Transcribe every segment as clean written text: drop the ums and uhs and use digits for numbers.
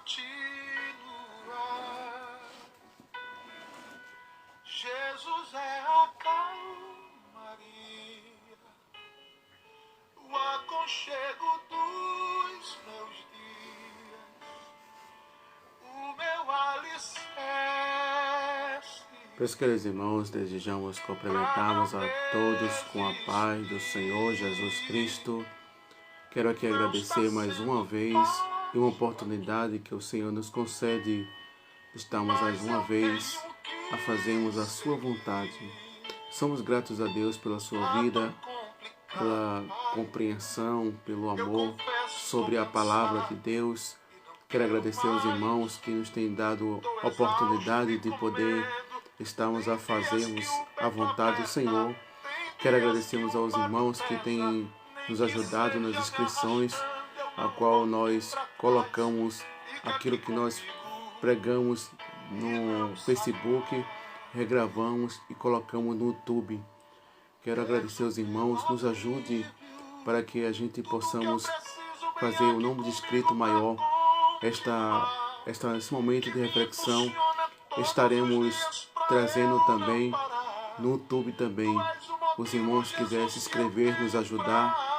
continuar. Jesus é a calmaria, o aconchego dos meus dias, o meu alicerce. Meus queridos irmãos, desejamos cumprimentá-los a todos com a paz do Senhor Jesus Cristo. Quero aqui agradecer mais uma vez e uma oportunidade que o Senhor nos concede. Estamos mais uma vez a fazermos a sua vontade. Somos gratos a Deus pela sua vida, pela compreensão, pelo amor sobre a palavra de Deus. Quero agradecer aos irmãos que nos têm dado a oportunidade de poder estarmos a fazermos a vontade do Senhor. Quero agradecer aos irmãos que têm nos ajudado nas inscrições, a qual nós colocamos aquilo que nós pregamos no Facebook, regravamos e colocamos no YouTube. Quero agradecer aos irmãos, nos ajude para que a gente possamos fazer o número de inscritos maior. Nesse momento de reflexão, estaremos trazendo também no YouTube também. Os irmãos que quiserem se inscrever, nos ajudar,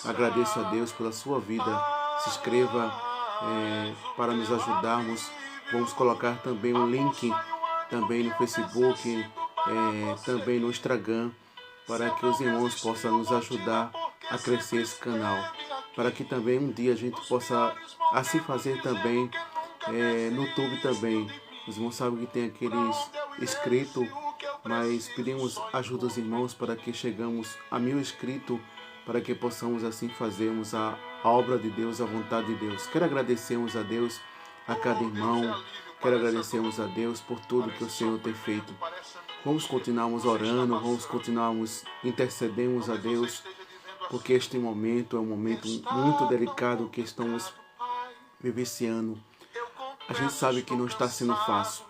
agradeço a Deus pela sua vida. Se inscreva para nos ajudarmos. Vamos colocar também um link também no Facebook, também no Instagram, para que os irmãos possam nos ajudar a crescer esse canal, para que também um dia a gente possa assim fazer também no YouTube também. Os irmãos sabem que tem aqueles inscritos, mas pedimos ajuda aos irmãos para que chegamos a 1000 inscritos, para que possamos assim fazermos a obra de Deus, a vontade de Deus. Quero agradecermos a Deus a cada irmão, quero agradecermos a Deus por tudo que o Senhor tem feito. Vamos continuarmos orando, vamos continuarmos intercedendo a Deus, porque este momento é um momento muito delicado que estamos vivenciando. A gente sabe que não está sendo fácil.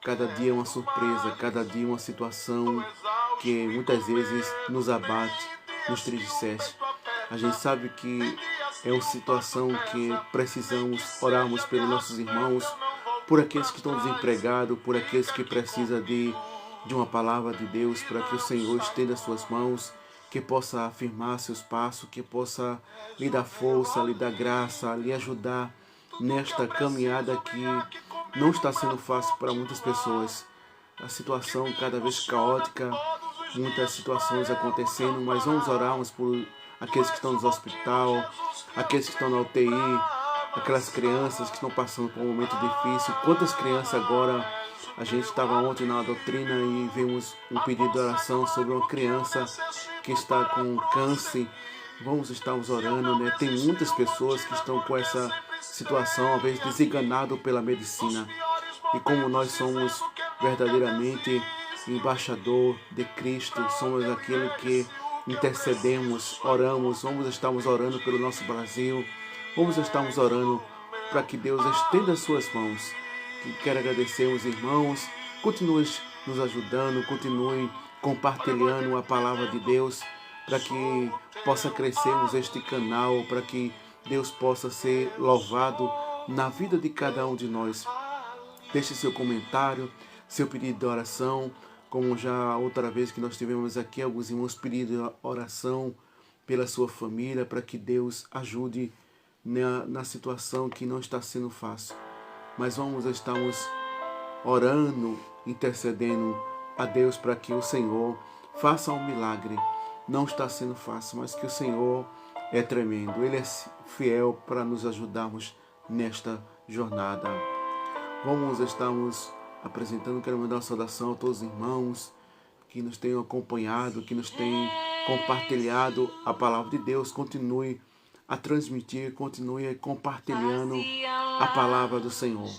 Cada dia é uma surpresa, cada dia é uma situação que muitas vezes nos abate, nos entristece. A gente sabe que é uma situação que precisamos orarmos pelos nossos irmãos, por aqueles que estão desempregados, por aqueles que precisam de uma palavra de Deus, para que o Senhor estenda suas mãos, que possa afirmar seus passos, que possa lhe dar força, lhe dar graça, lhe ajudar nesta caminhada que não está sendo fácil para muitas pessoas. A situação cada vez caótica, muitas situações acontecendo, mas vamos orarmos por aqueles que estão no hospital, aqueles que estão na UTI, aquelas crianças que estão passando por um momento difícil. Quantas crianças agora, a gente estava ontem na doutrina e vimos um pedido de oração sobre uma criança que está com câncer. Vamos estarmos orando, né? Tem muitas pessoas que estão com essa situação, às vezes desenganado pela medicina. E como nós somos verdadeiramente embaixador de Cristo, somos aquele que intercedemos, oramos, vamos estarmos orando pelo nosso Brasil, vamos estarmos orando para que Deus estenda as suas mãos. E quero agradecer aos irmãos, continuem nos ajudando, continuem compartilhando a palavra de Deus, para que possa crescermos este canal, para que Deus possa ser louvado na vida de cada um de nós. Deixe seu comentário, seu pedido de oração, como já outra vez que nós tivemos aqui, alguns irmãos pedindo oração pela sua família, para que Deus ajude na situação que não está sendo fácil. Mas estamos orando, intercedendo a Deus para que o Senhor faça um milagre. Não está sendo fácil, mas que o Senhor é tremendo. Ele é fiel para nos ajudarmos nesta jornada. Estamos apresentando, quero mandar uma saudação a todos os irmãos que nos têm acompanhado, que nos têm compartilhado a palavra de Deus. Continue a transmitir, continue compartilhando a palavra do Senhor.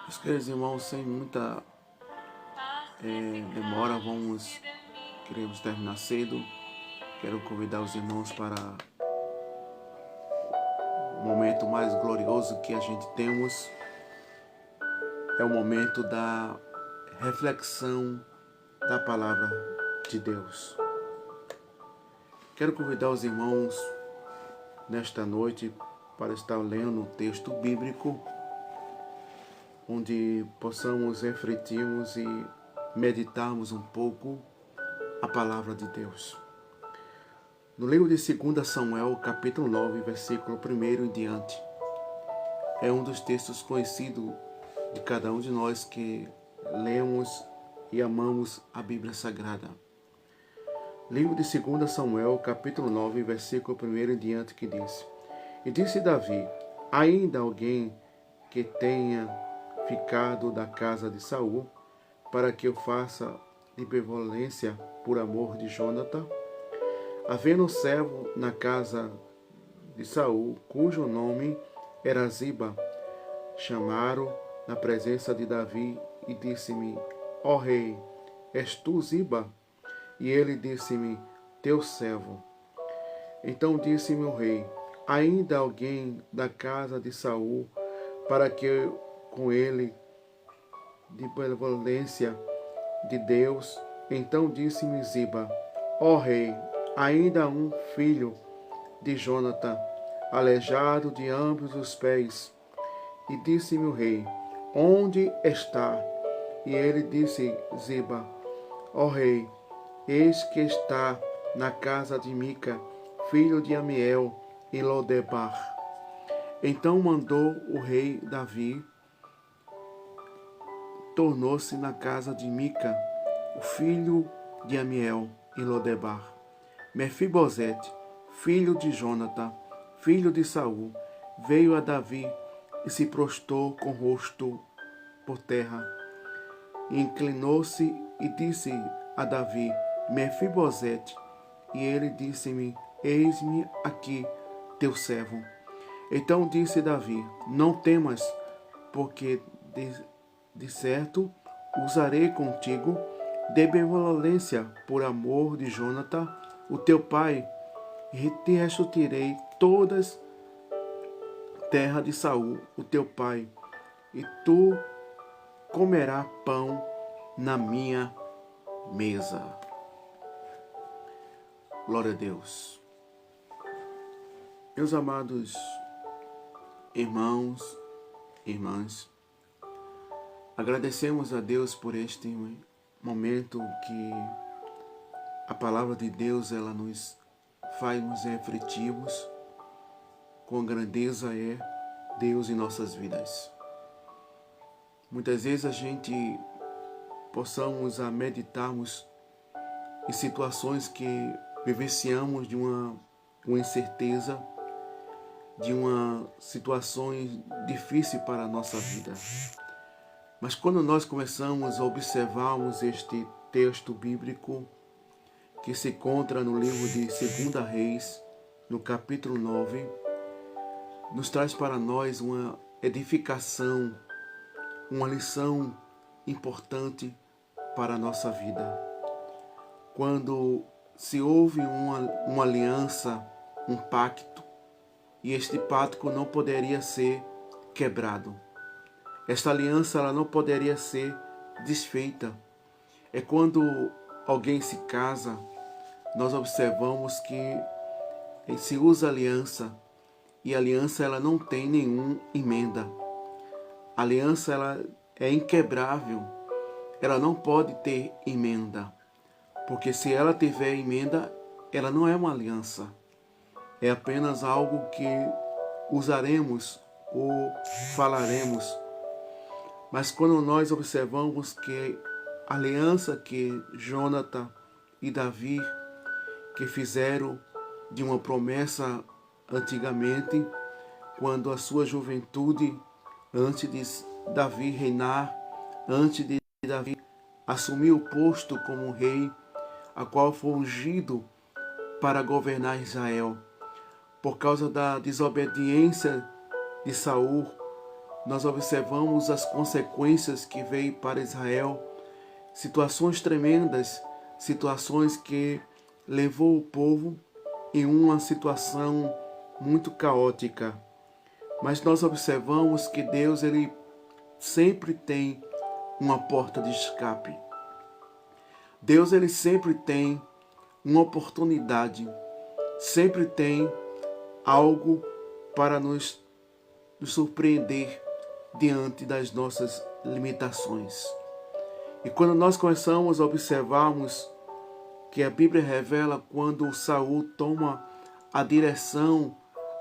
Meus queridos irmãos, sem muita demora, queremos terminar cedo. Quero convidar os irmãos para o momento mais glorioso que a gente temos é o momento da reflexão da palavra de Deus. Quero convidar os irmãos nesta noite para estar lendo um texto bíblico onde possamos refletirmos e meditarmos um pouco a palavra de Deus. No livro de 2 Samuel, capítulo 9, versículo 1 em diante, é um dos textos conhecidos de cada um de nós que lemos e amamos a Bíblia Sagrada. Livro de 2 Samuel, capítulo 9, versículo 1 em diante, que diz: E disse Davi: ainda alguém que tenha ficado da casa de Saul, para que eu faça de benevolência por amor de Jonatã? Havendo um servo na casa de Saul, cujo nome era Ziba, chamaram na presença de Davi e disse-me: ó rei, és tu Ziba? E ele disse-me: teu servo. Então disse-me o rei: ainda alguém da casa de Saul, para que eu com ele de benevolência de Deus? Então disse-me Ziba: ó rei, ainda um filho de Jonatã, aleijado de ambos os pés. E disse-me o rei: onde está? E ele disse Ziba: ó rei, eis que está na casa de Mica, filho de Amiel, em Lodebar. Então mandou o rei Davi, tornou-se na casa de Mica, o filho de Amiel, em Lodebar. Mefibosete, filho de Jonatã, filho de Saul, veio a Davi e se prostrou com o rosto por terra. E inclinou-se e disse a Davi: Mefibosete. E ele disse-me: eis-me aqui, teu servo. Então disse Davi: não temas, porque de certo usarei contigo de benevolência por amor de Jonatã, o teu pai, e te restituirei todas terra de Saul, o teu pai, e tu comerás pão na minha mesa. Glória a Deus. Meus amados irmãos e irmãs, agradecemos a Deus por este momento que a palavra de Deus ela nos faz nos refletirmos quão grandeza é Deus em nossas vidas. Muitas vezes a gente possamos meditarmos em situações que vivenciamos de uma incerteza, de uma situações difíceis para a nossa vida. Mas quando nós começamos a observarmos este texto bíblico que se encontra no livro de 2 Reis, no capítulo 9, nos traz para nós uma edificação, uma lição importante para a nossa vida. Quando se houve uma aliança, um pacto, e este pacto não poderia ser quebrado. Esta aliança ela não poderia ser desfeita. É quando alguém se casa, nós observamos que se usa aliança, e a aliança ela não tem nenhuma emenda. A aliança ela é inquebrável, ela não pode ter emenda, porque se ela tiver emenda, ela não é uma aliança, é apenas algo que usaremos ou falaremos. Mas quando nós observamos que a aliança que Jonatã e Davi que fizeram de uma promessa antigamente, quando a sua juventude, antes de Davi reinar, antes de Davi assumir o posto como rei, a qual foi ungido para governar Israel. Por causa da desobediência de Saul, nós observamos as consequências que veio para Israel, situações tremendas, situações que levou o povo em uma situação muito caótica. Mas nós observamos que Deus, ele sempre tem uma porta de escape. Deus, ele sempre tem uma oportunidade, sempre tem algo para nos surpreender diante das nossas limitações. E quando nós começamos a observarmos que a Bíblia revela quando Saul toma a direção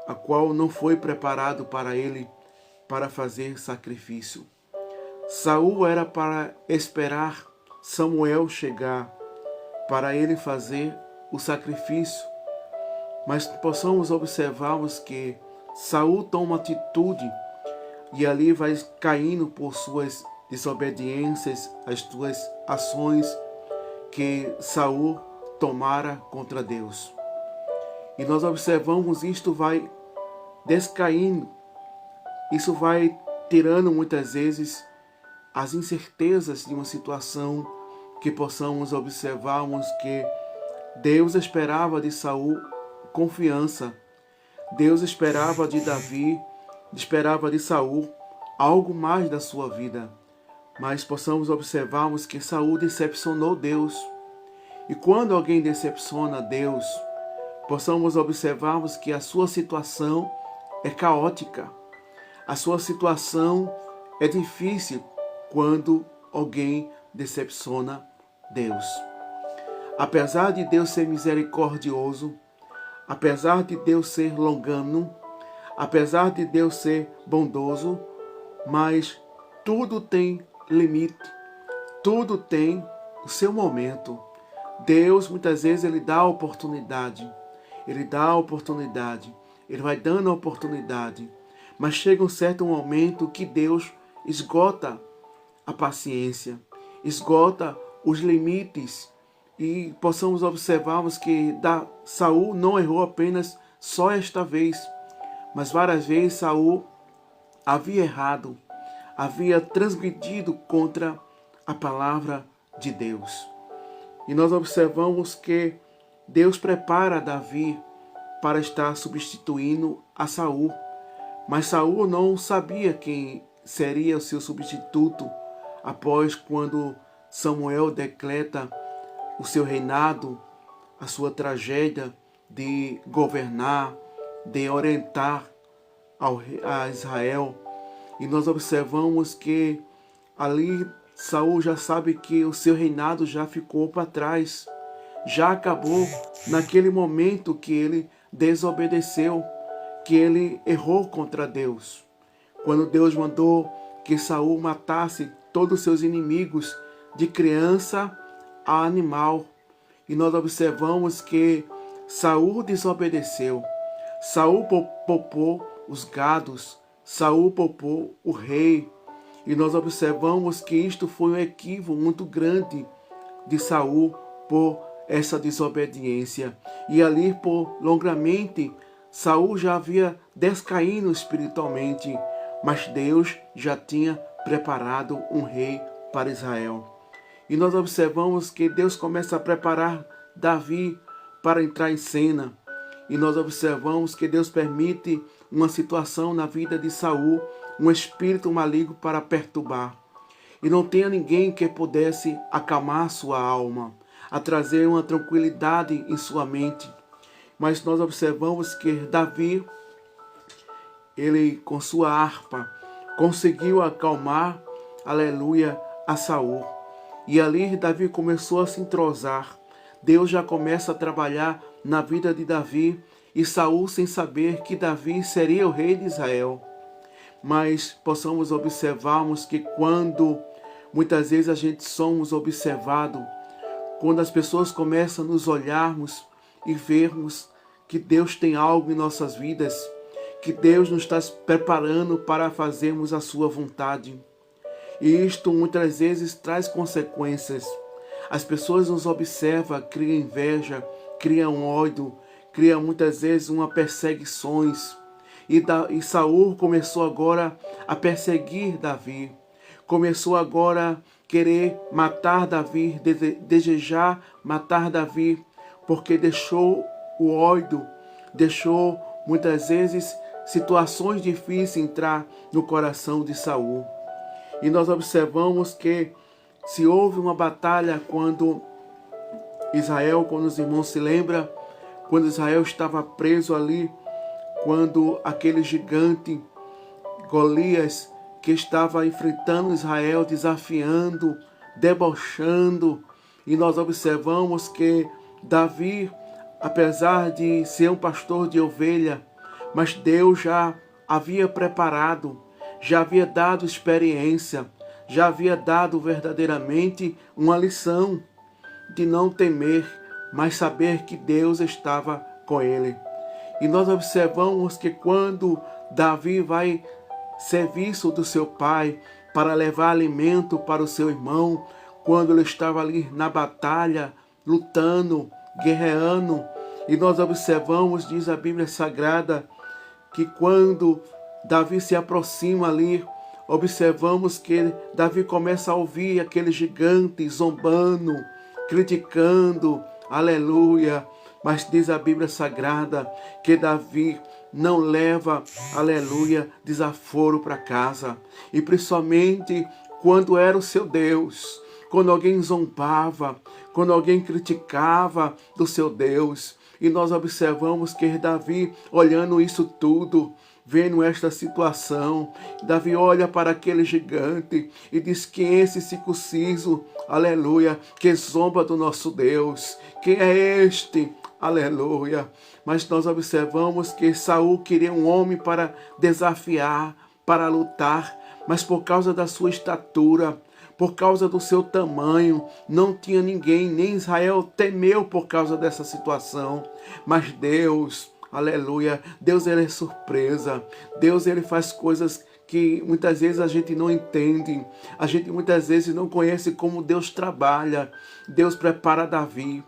a qual não foi preparado para ele para fazer sacrifício. Saul era para esperar Samuel chegar para ele fazer o sacrifício, mas possamos observarmos que Saul toma atitude e ali vai caindo por suas desobediências, as suas ações que Saul tomara contra Deus. E nós observamos isto vai descaindo, isso vai tirando muitas vezes as incertezas de uma situação que possamos observarmos que Deus esperava de Saul confiança, Deus esperava de Davi, esperava de Saul algo mais da sua vida, mas possamos observarmos que Saul decepcionou Deus. E quando alguém decepciona Deus, possamos observarmos que a sua situação é caótica, a sua situação é difícil quando alguém decepciona Deus. Apesar de Deus ser misericordioso, apesar de Deus ser longano, apesar de Deus ser bondoso, mas tudo tem limite, tudo tem o seu momento. Deus muitas vezes ele dá a oportunidade, ele vai dando a oportunidade, mas chega um certo momento que Deus esgota a paciência, esgota os limites, e possamos observarmos que Saul não errou apenas só esta vez, mas várias vezes Saul havia errado, havia transgredido contra a palavra de Deus. E nós observamos que Deus prepara Davi para estar substituindo a Saul, mas Saul não sabia quem seria o seu substituto após quando Samuel decreta o seu reinado, a sua tragédia de governar, de orientar a Israel. E nós observamos que ali Saul já sabe que o seu reinado já ficou para trás, já acabou naquele momento que ele desobedeceu, que ele errou contra Deus. Quando Deus mandou que Saul matasse todos os seus inimigos, de criança a animal. E nós observamos que Saul desobedeceu. Saul poupou os gados. Saul poupou o rei. E nós observamos que isto foi um equívoco muito grande de Saul por essa desobediência. E ali, por longamente, Saul já havia descaído espiritualmente, mas Deus já tinha preparado um rei para Israel. E nós observamos que Deus começa a preparar Davi para entrar em cena. E nós observamos que Deus permite uma situação na vida de Saul, um espírito maligno para perturbar. E não tinha ninguém que pudesse acalmar sua alma, a trazer uma tranquilidade em sua mente. Mas nós observamos que Davi, ele com sua harpa, conseguiu acalmar, aleluia, a Saul. E ali Davi começou a se entrosar. Deus já começa a trabalhar na vida de Davi, e Saul sem saber que Davi seria o rei de Israel. Mas possamos observarmos que quando muitas vezes a gente somos observados, quando as pessoas começam a nos olharmos e vermos que Deus tem algo em nossas vidas, que Deus nos está preparando para fazermos a sua vontade. E isto muitas vezes traz consequências. As pessoas nos observam, criam inveja, criam ódio, criam muitas vezes uma perseguições. E Saul começou agora a perseguir Davi. Começou agora a querer matar Davi, desejar matar Davi, porque deixou o ódio, deixou muitas vezes situações difíceis entrar no coração de Saul. E nós observamos que se houve uma batalha quando os irmãos se lembram, quando Israel estava preso ali, quando aquele gigante Golias, que estava enfrentando Israel, desafiando, debochando, e nós observamos que Davi, apesar de ser um pastor de ovelha, mas Deus já havia preparado, já havia dado experiência, já havia dado verdadeiramente uma lição de não temer, mas saber que Deus estava com ele. E nós observamos que quando Davi vai serviço do seu pai para levar alimento para o seu irmão, quando ele estava ali na batalha, lutando, guerreando, e nós observamos, diz a Bíblia Sagrada, que quando Davi se aproxima ali, observamos que Davi começa a ouvir aquele gigante zombando, criticando, aleluia. Mas diz a Bíblia Sagrada que Davi não leva, aleluia, desaforo para casa. E principalmente quando era o seu Deus, quando alguém zombava, quando alguém criticava do seu Deus. E nós observamos que Davi, olhando isso tudo, vendo esta situação, Davi olha para aquele gigante e diz: quem é esse circunciso, aleluia, que zomba do nosso Deus? Quem é este? Aleluia. Mas nós observamos que Saul queria um homem para desafiar, para lutar, mas por causa da sua estatura, por causa do seu tamanho, não tinha ninguém, nem Israel temeu por causa dessa situação. Mas Deus, aleluia, Deus ele é surpresa, Deus ele faz coisas que muitas vezes a gente não entende, a gente muitas vezes não conhece como Deus trabalha. Deus prepara Davi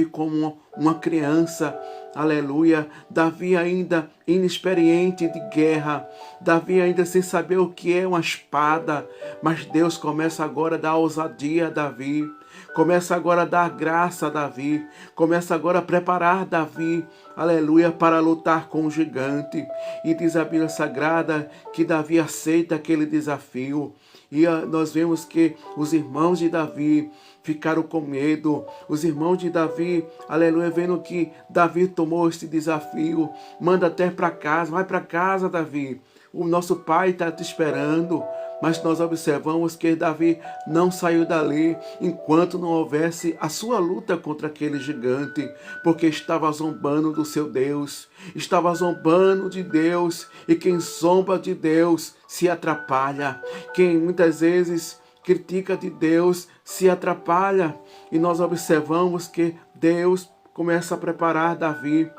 como uma criança, aleluia. Davi ainda inexperiente de guerra, Davi ainda sem saber o que é uma espada, mas Deus começa agora a dar ousadia a Davi, começa agora a dar graça a Davi, começa agora a preparar Davi, aleluia, para lutar com o gigante. E diz a Bíblia Sagrada que Davi aceita aquele desafio. E nós vemos que os irmãos de Davi ficaram com medo. Os irmãos de Davi, aleluia, vendo que Davi tomou este desafio, manda até para casa, vai para casa, Davi. O nosso pai está te esperando. Mas nós observamos que Davi não saiu dali enquanto não houvesse a sua luta contra aquele gigante, porque estava zombando do seu Deus, estava zombando de Deus, e quem zomba de Deus se atrapalha. Quem muitas vezes critica de Deus se atrapalha. E nós observamos que Deus começa a preparar Davi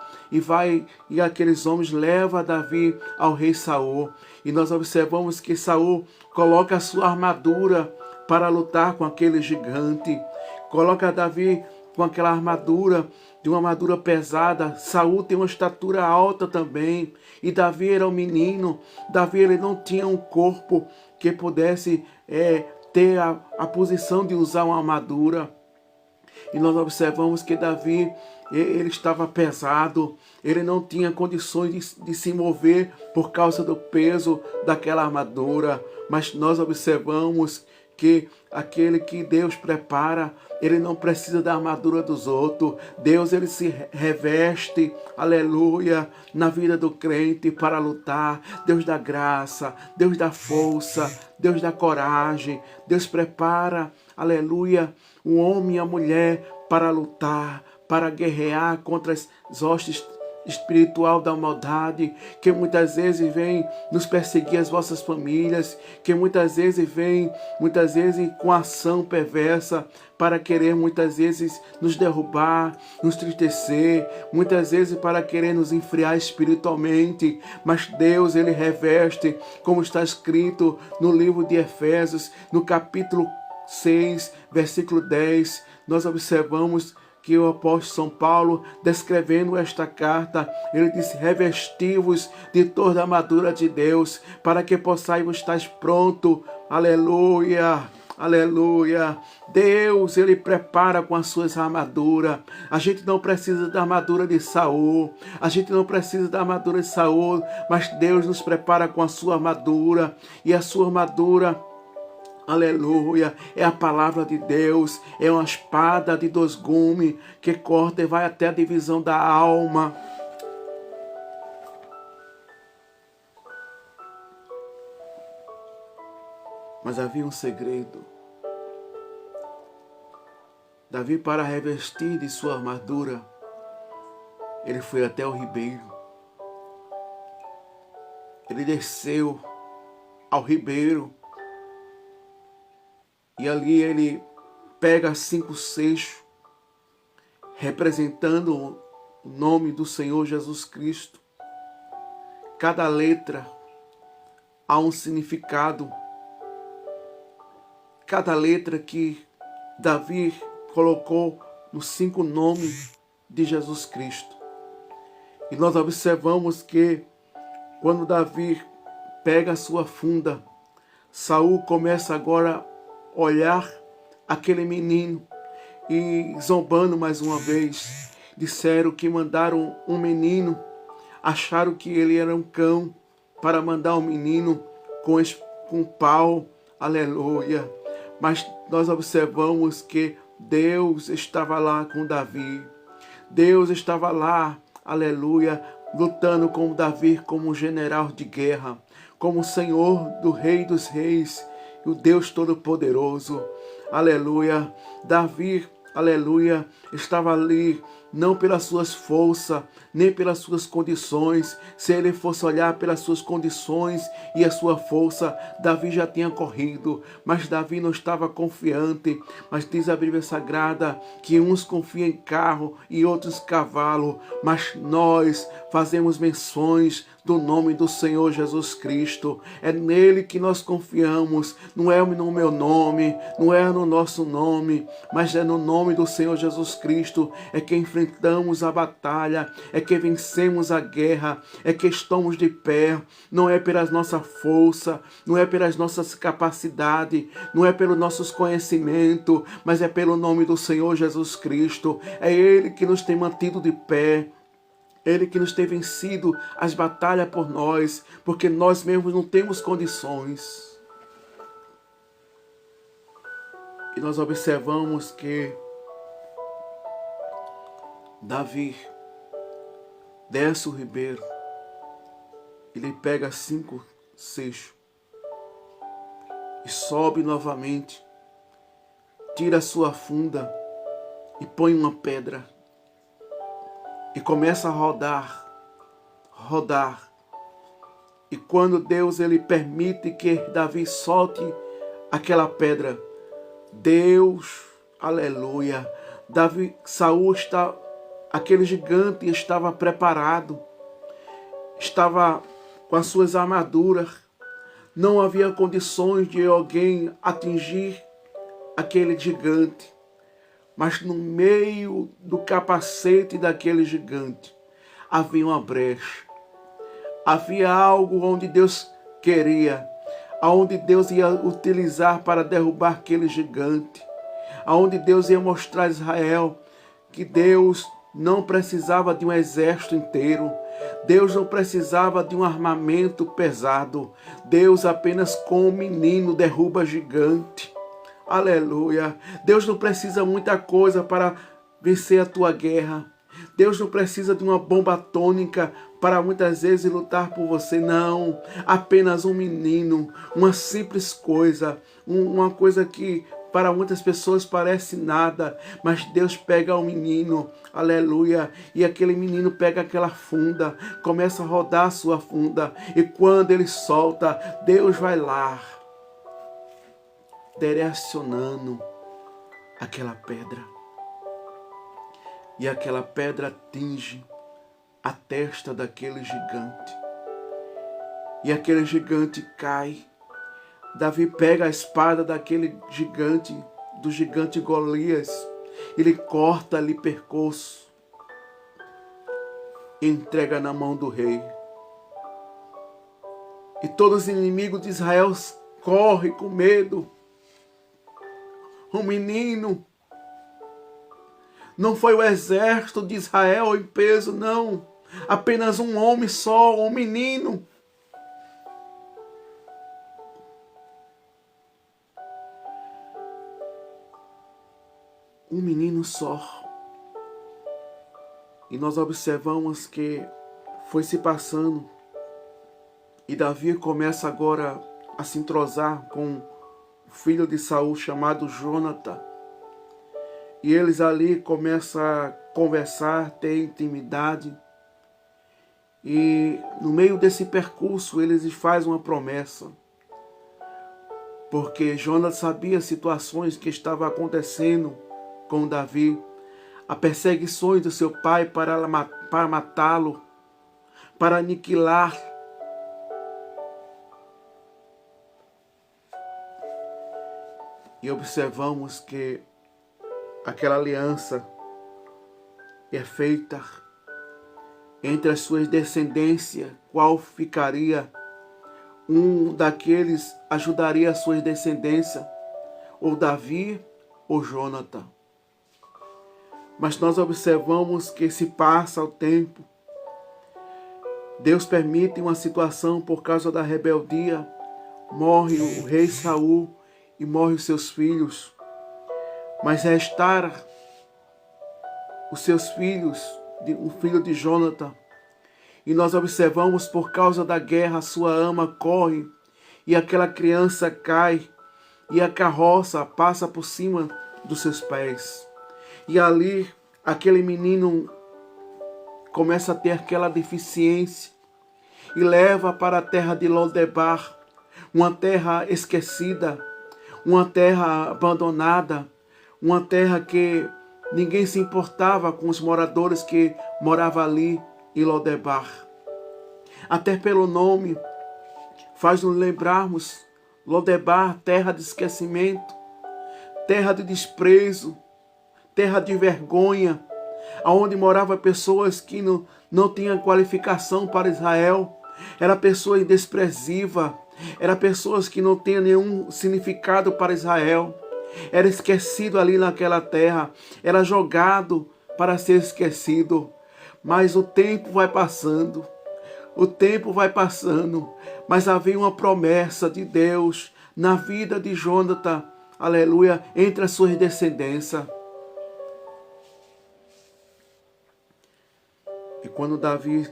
e aqueles homens levam Davi ao rei Saul. E nós observamos que Saul coloca a sua armadura para lutar com aquele gigante. Coloca Davi com aquela armadura, de uma armadura pesada. Saul tem uma estatura alta também. E Davi era um menino. Davi ele não tinha um corpo que pudesse ter a posição de usar uma armadura. E nós observamos que Davi, ele estava pesado, ele não tinha condições de se mover por causa do peso daquela armadura. Mas nós observamos que aquele que Deus prepara, ele não precisa da armadura dos outros. Deus ele se reveste, aleluia, na vida do crente para lutar. Deus dá graça, Deus dá força, Deus dá coragem. Deus prepara, aleluia, o homem e a mulher para lutar, para guerrear contra as hostes espiritual da maldade, que muitas vezes vem nos perseguir as vossas famílias, que muitas vezes vem, com ação perversa, para querer muitas vezes nos derrubar, nos entristecer, muitas vezes para querer nos enfriar espiritualmente. Mas Deus ele reveste, como está escrito no livro de Efésios, no capítulo 6, versículo 10, nós observamos que o apóstolo São Paulo, descrevendo esta carta, ele disse: revesti-vos de toda a armadura de Deus, para que possais estar pronto, aleluia, Aleluia. Deus, Ele prepara com as suas armaduras. A gente não precisa da armadura de Saul. A gente não precisa da armadura de Saul, mas Deus nos prepara com a sua armadura. E a sua armadura, aleluia, é a palavra de Deus. É uma espada de 2 gumes que corta e vai até a divisão da alma. Mas havia um segredo. Davi, para revestir de sua armadura, ele foi até o ribeiro. Ele desceu ao ribeiro. E ali ele pega 5 seixos, representando o nome do Senhor Jesus Cristo. Cada letra há um significado. Cada letra que Davi colocou nos 5 nomes de Jesus Cristo. E nós observamos que quando Davi pega a sua funda, Saul começa agora a olhar aquele menino e zombando mais uma vez. Disseram que mandaram um menino, acharam que ele era um cão para mandar um menino com pau, aleluia. Mas nós observamos que Deus estava lá com Davi. Deus estava lá, aleluia, lutando com Davi como um general de guerra, como o Senhor do Rei dos Reis, o Deus Todo-Poderoso, aleluia. Davi, aleluia, estava ali não pelas suas forças, nem pelas suas condições. Se ele fosse olhar pelas suas condições e a sua força, Davi já tinha corrido. Mas Davi não estava confiante. Mas diz a Bíblia Sagrada que uns confiam em carro e outros em cavalo. Mas nós fazemos menções do nome do Senhor Jesus Cristo. É nele que nós confiamos. Não é no meu nome, não é no nosso nome, mas é no nome do Senhor Jesus Cristo. É que enfrentamos a batalha, é que vencemos a guerra, é que estamos de pé. Não é pela nossa força, não é pelas nossas capacidades, não é pelos nossos conhecimentos, mas é pelo nome do Senhor Jesus Cristo. É Ele que nos tem mantido de pé. Ele que nos tem vencido as batalhas por nós, porque nós mesmos não temos condições. E nós observamos que Davi desce o ribeiro, ele pega 5 seixos e sobe novamente, tira a sua funda e põe uma pedra. E começa a rodar. E quando Deus ele permite que Davi solte aquela pedra, Deus, aleluia, aquele gigante estava preparado, estava com as suas armaduras, não havia condições de alguém atingir aquele gigante. Mas no meio do capacete daquele gigante havia uma brecha. Havia algo onde Deus queria, aonde Deus ia utilizar para derrubar aquele gigante, aonde Deus ia mostrar a Israel que Deus não precisava de um exército inteiro, Deus não precisava de um armamento pesado, Deus apenas com um menino derruba gigante. Aleluia. Deus não precisa muita coisa para vencer a tua guerra. Deus não precisa de uma bomba atômica para muitas vezes lutar por você. Não. Apenas um menino. Uma simples coisa. Uma coisa que para muitas pessoas parece nada. Mas Deus pega o menino. Aleluia. E aquele menino pega aquela funda. Começa a rodar a sua funda. E quando ele solta, Deus vai lá, direcionando aquela pedra. E aquela pedra atinge a testa daquele gigante. E aquele gigante cai. Davi pega a espada daquele gigante, do gigante Golias. Ele corta ali percurso e entrega na mão do rei. E todos os inimigos de Israel correm com medo. um menino. Não foi o exército de Israel em peso, não. Apenas um homem só, um menino. Um menino só. E nós observamos que foi se passando. E Davi começa agora a se entrosar com o filho de Saul chamado Jonatã. E eles ali começam a conversar, ter intimidade. E no meio desse percurso eles fazem uma promessa. Porque Jonatã sabia as situações que estavam acontecendo com Davi. As perseguições do seu pai para matá-lo, para aniquilar. E observamos que aquela aliança é feita entre as suas descendências, qual ficaria, um daqueles ajudaria as suas descendências, ou Davi ou Jonatã. Mas nós observamos que se passa o tempo, Deus permite uma situação por causa da rebeldia, morre o rei Saul e morre os seus filhos, mas restaram os seus filhos, o filho de Jonatã. E nós observamos por causa da guerra, sua ama corre e aquela criança cai e a carroça passa por cima dos seus pés. E ali aquele menino começa a ter aquela deficiência e leva para a terra de Lodebar, uma terra esquecida, uma terra abandonada, uma terra que ninguém se importava com os moradores que moravam ali em Lodebar. Até pelo nome faz-nos lembrarmos Lodebar, terra de esquecimento, terra de desprezo, terra de vergonha, onde moravam pessoas que não tinham qualificação para Israel, era pessoas desprezíveis, era pessoas que não tinham nenhum significado para Israel, era esquecido ali naquela terra, era jogado para ser esquecido. Mas o tempo vai passando, mas havia uma promessa de Deus na vida de Jonatã, aleluia, entre as suas descendências. E quando Davi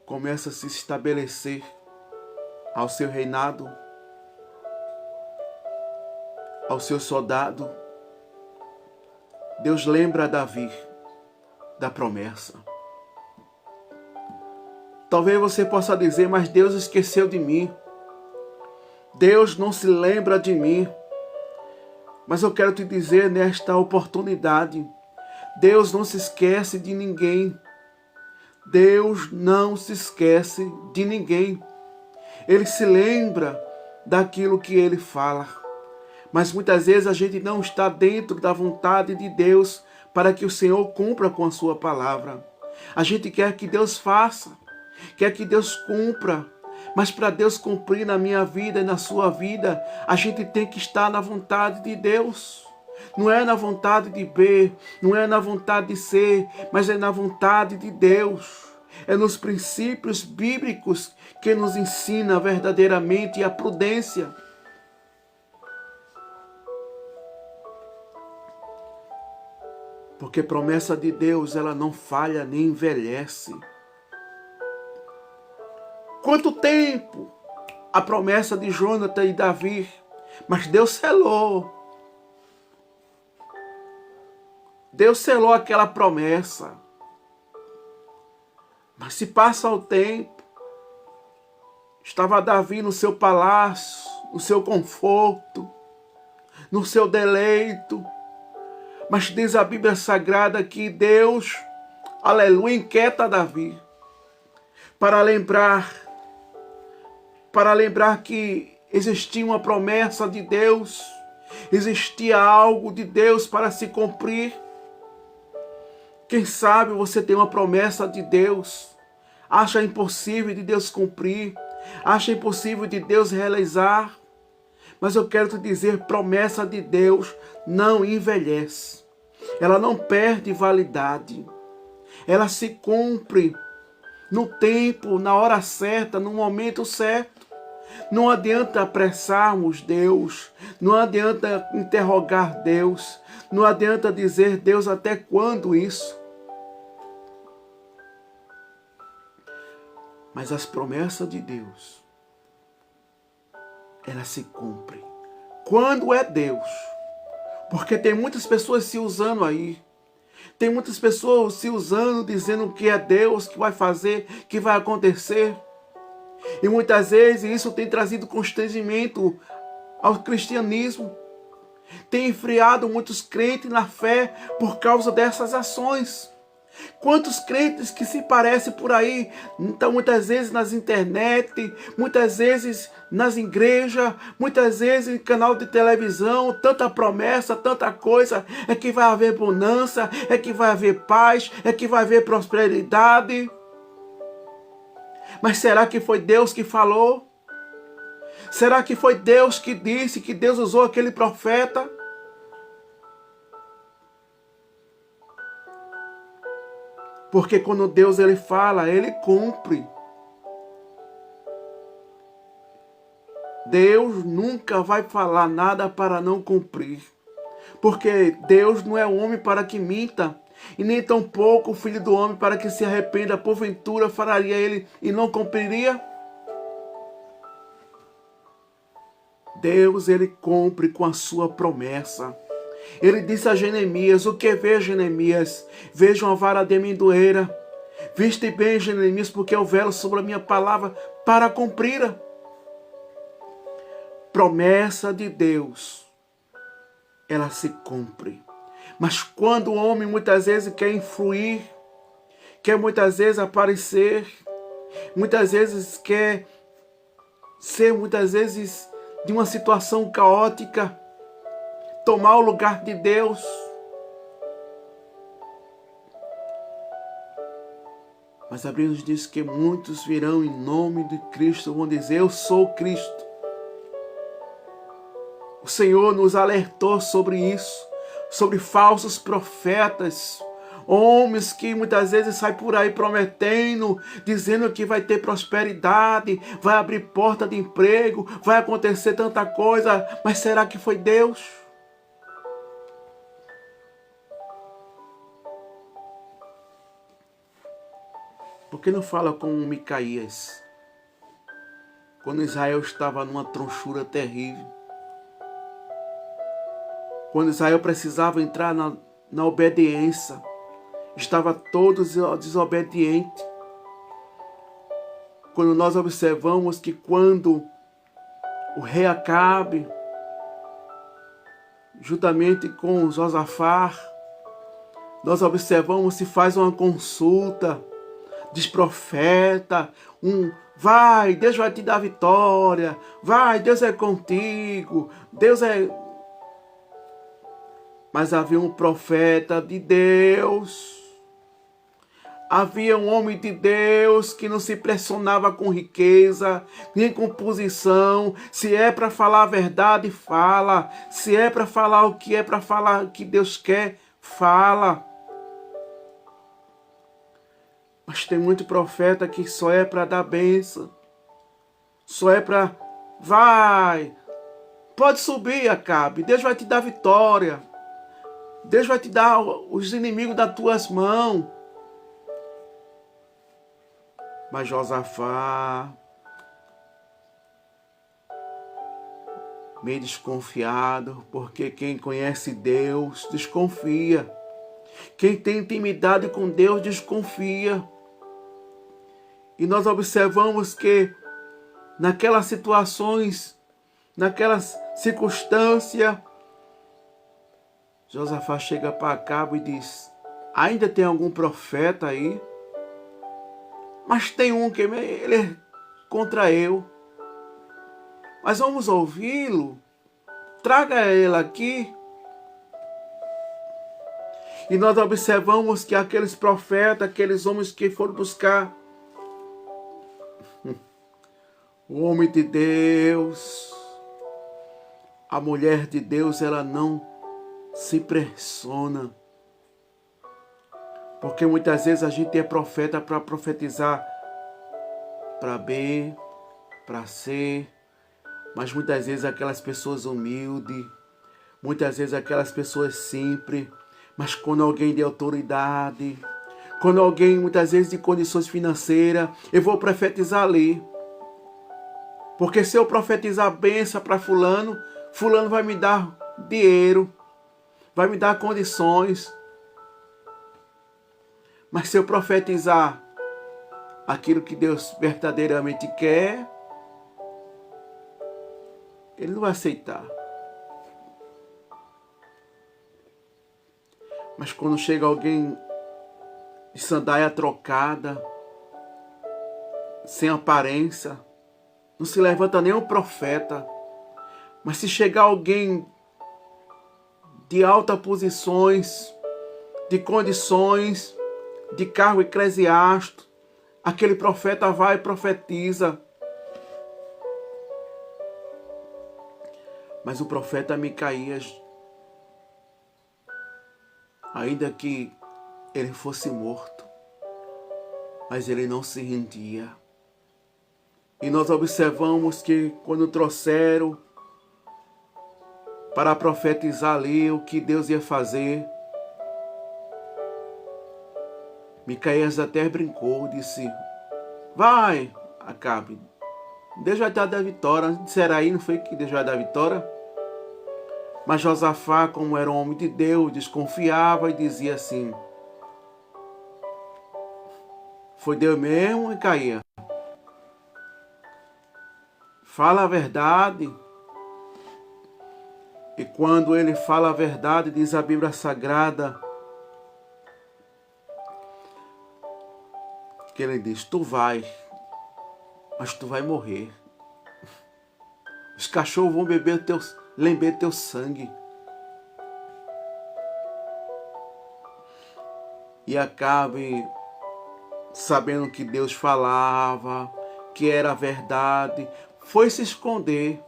começa a se estabelecer ao seu reinado, ao seu soldado, Deus lembra a Davi da promessa. Talvez você possa dizer, mas Deus esqueceu de mim. Deus não se lembra de mim. Mas eu quero te dizer nesta oportunidade, Deus não se esquece de ninguém. Deus não se esquece de ninguém. Ele se lembra daquilo que Ele fala. Mas muitas vezes a gente não está dentro da vontade de Deus para que o Senhor cumpra com a sua palavra. A gente quer que Deus faça, quer que Deus cumpra. Mas para Deus cumprir na minha vida e na sua vida, a gente tem que estar na vontade de Deus. Não é na vontade de B, não é na vontade de C, mas é na vontade de Deus. É nos princípios bíblicos que nos ensina verdadeiramente a prudência. Porque promessa de Deus, ela não falha nem envelhece. Quanto tempo a promessa de Jonatã e Davi, mas Deus selou. Deus selou aquela promessa. Mas se passa o tempo, estava Davi no seu palácio, no seu conforto, no seu deleito. Mas diz a Bíblia Sagrada que Deus, aleluia, inquieta Davi para lembrar que existia uma promessa de Deus, existia algo de Deus para se cumprir. Quem sabe você tem uma promessa de Deus, acha impossível de Deus cumprir, acha impossível de Deus realizar, Mas eu quero te dizer, promessa de Deus não envelhece. Ela não perde validade. Ela se cumpre no tempo, na hora certa, no momento certo. Não adianta apressarmos Deus. Não adianta interrogar Deus. Não adianta dizer, Deus, até quando isso? Mas as promessas de Deus, elas se cumprem. Quando é Deus? Porque tem muitas pessoas se usando aí. Tem muitas pessoas se usando, dizendo que é Deus que vai fazer, que vai acontecer. E muitas vezes isso tem trazido constrangimento ao cristianismo. Tem enfriado muitos crentes na fé por causa dessas ações. Quantos crentes que se parecem por aí, então muitas vezes nas internet, muitas vezes nas igrejas, muitas vezes em canal de televisão, tanta promessa, tanta coisa, é que vai haver bonança, é que vai haver paz, é que vai haver prosperidade. Mas será que foi Deus que falou? Será que foi Deus que disse, que Deus usou aquele profeta? Porque quando Deus ele fala, ele cumpre. Deus nunca vai falar nada para não cumprir. Porque Deus não é homem para que minta, e nem tampouco o filho do homem para que se arrependa. Porventura faria ele e não cumpriria? Deus ele cumpre com a sua promessa. Ele disse a Jeremias, o que vê, Jeremias? Vejo uma vara de amendoeira. Viste bem, Jeremias, porque eu velo sobre a minha palavra para cumprir. Promessa de Deus, ela se cumpre. Mas quando o homem muitas vezes quer influir, quer muitas vezes aparecer, muitas vezes quer ser muitas vezes de uma situação caótica, tomar o lugar de Deus. Mas a Bíblia nos diz que muitos virão em nome de Cristo, vão dizer, eu sou Cristo. O Senhor nos alertou sobre isso, sobre falsos profetas, homens que muitas vezes saem por aí prometendo, dizendo que vai ter prosperidade, vai abrir porta de emprego, vai acontecer tanta coisa, mas será que foi Deus? Por que não fala com Micaías? Quando Israel estava numa tronchura terrível. Quando Israel precisava entrar na obediência. Estava todo desobediente. Quando nós observamos que quando o rei Acabe, juntamente com Josafá, nós observamos se faz uma consulta, diz profeta, vai, Deus vai te dar vitória, vai, Deus é contigo, Deus é... Mas havia um profeta de Deus, havia um homem de Deus que não se pressionava com riqueza, nem com posição. Se é para falar a verdade, fala. Se é para falar o que é para falar, o que Deus quer, fala. Mas tem muito profeta que só é para dar bênção. Só é para... Vai, pode subir, Acabe. Deus vai te dar vitória. Deus vai te dar os inimigos das tuas mãos. Mas Josafá, meio desconfiado, porque quem conhece Deus desconfia. Quem tem intimidade com Deus desconfia. E nós observamos que naquelas situações, naquelas circunstâncias, Josafá chega para Acabe e diz, ainda tem algum profeta aí? Mas tem um que ele é contra eu. Mas vamos ouvi-lo. Traga ele aqui. E nós observamos que aqueles profetas, aqueles homens que foram buscar o homem de Deus, a mulher de Deus, ela não se pressiona. Porque muitas vezes a gente é profeta para profetizar para B, para C, mas muitas vezes aquelas pessoas humildes, muitas vezes aquelas pessoas simples, mas quando alguém de autoridade, quando alguém muitas vezes de condições financeiras, eu vou profetizar ali. Porque se eu profetizar bênção para fulano, fulano vai me dar dinheiro, vai me dar condições. Mas se eu profetizar aquilo que Deus verdadeiramente quer, Ele não vai aceitar. Mas quando chega alguém de sandália trocada, sem aparência, não se levanta nem um profeta. Mas se chegar alguém de altas posições, de condições, de cargo eclesiástico, aquele profeta vai e profetiza. Mas o profeta Micaías, ainda que ele fosse morto, mas ele não se rendia. E nós observamos que quando trouxeram para profetizar ali o que Deus ia fazer, Micaías até brincou, disse: vai, Acabe, Deus vai dar a vitória. Disseram aí, não foi que Deus vai dar a vitória? Mas Josafá, como era um homem de Deus, desconfiava e dizia assim: foi Deus mesmo, Micaías? Fala a verdade. E quando ele fala a verdade, diz a Bíblia Sagrada, que ele diz: tu vai, mas tu vai morrer. Os cachorros vão lamber teu sangue. E Acabe, sabendo que Deus falava, que era verdade, foi se esconder.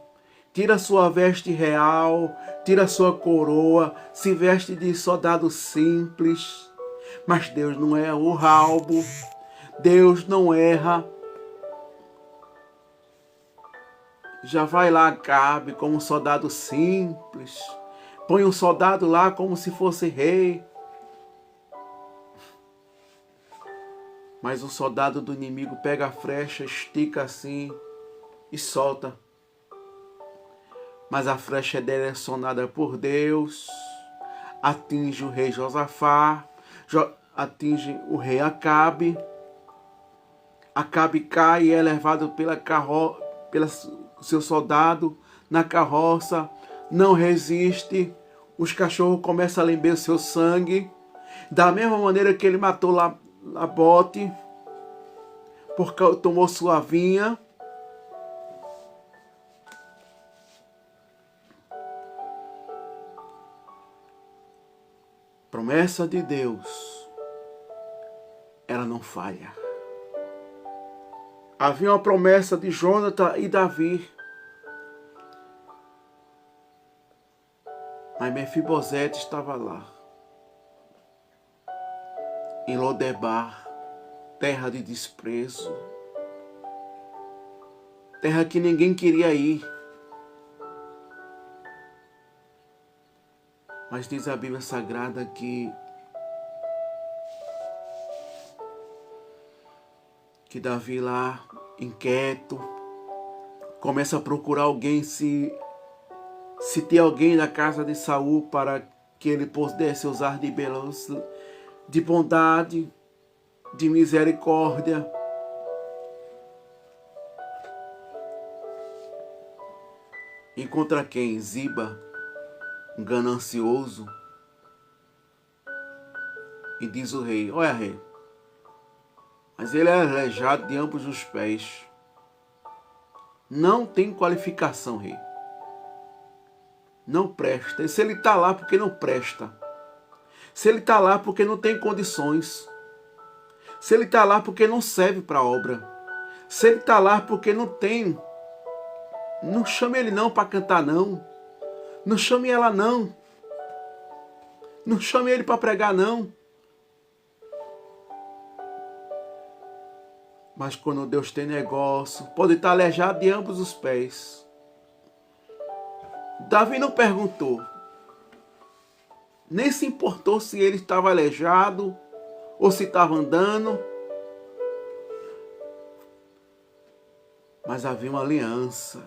Tira sua veste real, tira sua coroa, se veste de soldado simples. Mas Deus não é o ralbo, Deus não erra. Já vai lá, Acabe, como um soldado simples. Põe um soldado lá como se fosse rei. Mas o soldado do inimigo pega a flecha, estica assim e solta. Mas a flecha é direcionada por Deus, atinge o rei Josafá, atinge o rei Acabe. Acabe cai e é levado pelo seu soldado na carroça, não resiste, os cachorros começam a lamber o seu sangue, da mesma maneira que ele matou Nabote, porque tomou sua vinha. Promessa de Deus, ela não falha. Havia uma promessa de Jonathan e Davi, mas Mefibosete estava lá, em Lodebar, terra de desprezo, terra que ninguém queria ir. Mas diz a Bíblia Sagrada que Davi lá, inquieto, começa a procurar alguém, se tem alguém na casa de Saul para que ele pudesse usar de beleza, de bondade, de misericórdia. Encontra quem? Ziba, um ganancioso. E diz o rei: olha, rei, mas ele é aleijado de ambos os pés. Não tem qualificação, rei. Não presta. E se ele está lá porque não presta? Se ele está lá porque não tem condições? Se ele está lá porque não serve para a obra? Se ele está lá porque não tem? Não chama ele não para cantar não. Não chame ela não. Não chame ele para pregar não. Mas quando Deus tem negócio, pode estar aleijado de ambos os pés. Davi não perguntou. Nem se importou se ele estava aleijado ou se estava andando. Mas havia uma aliança.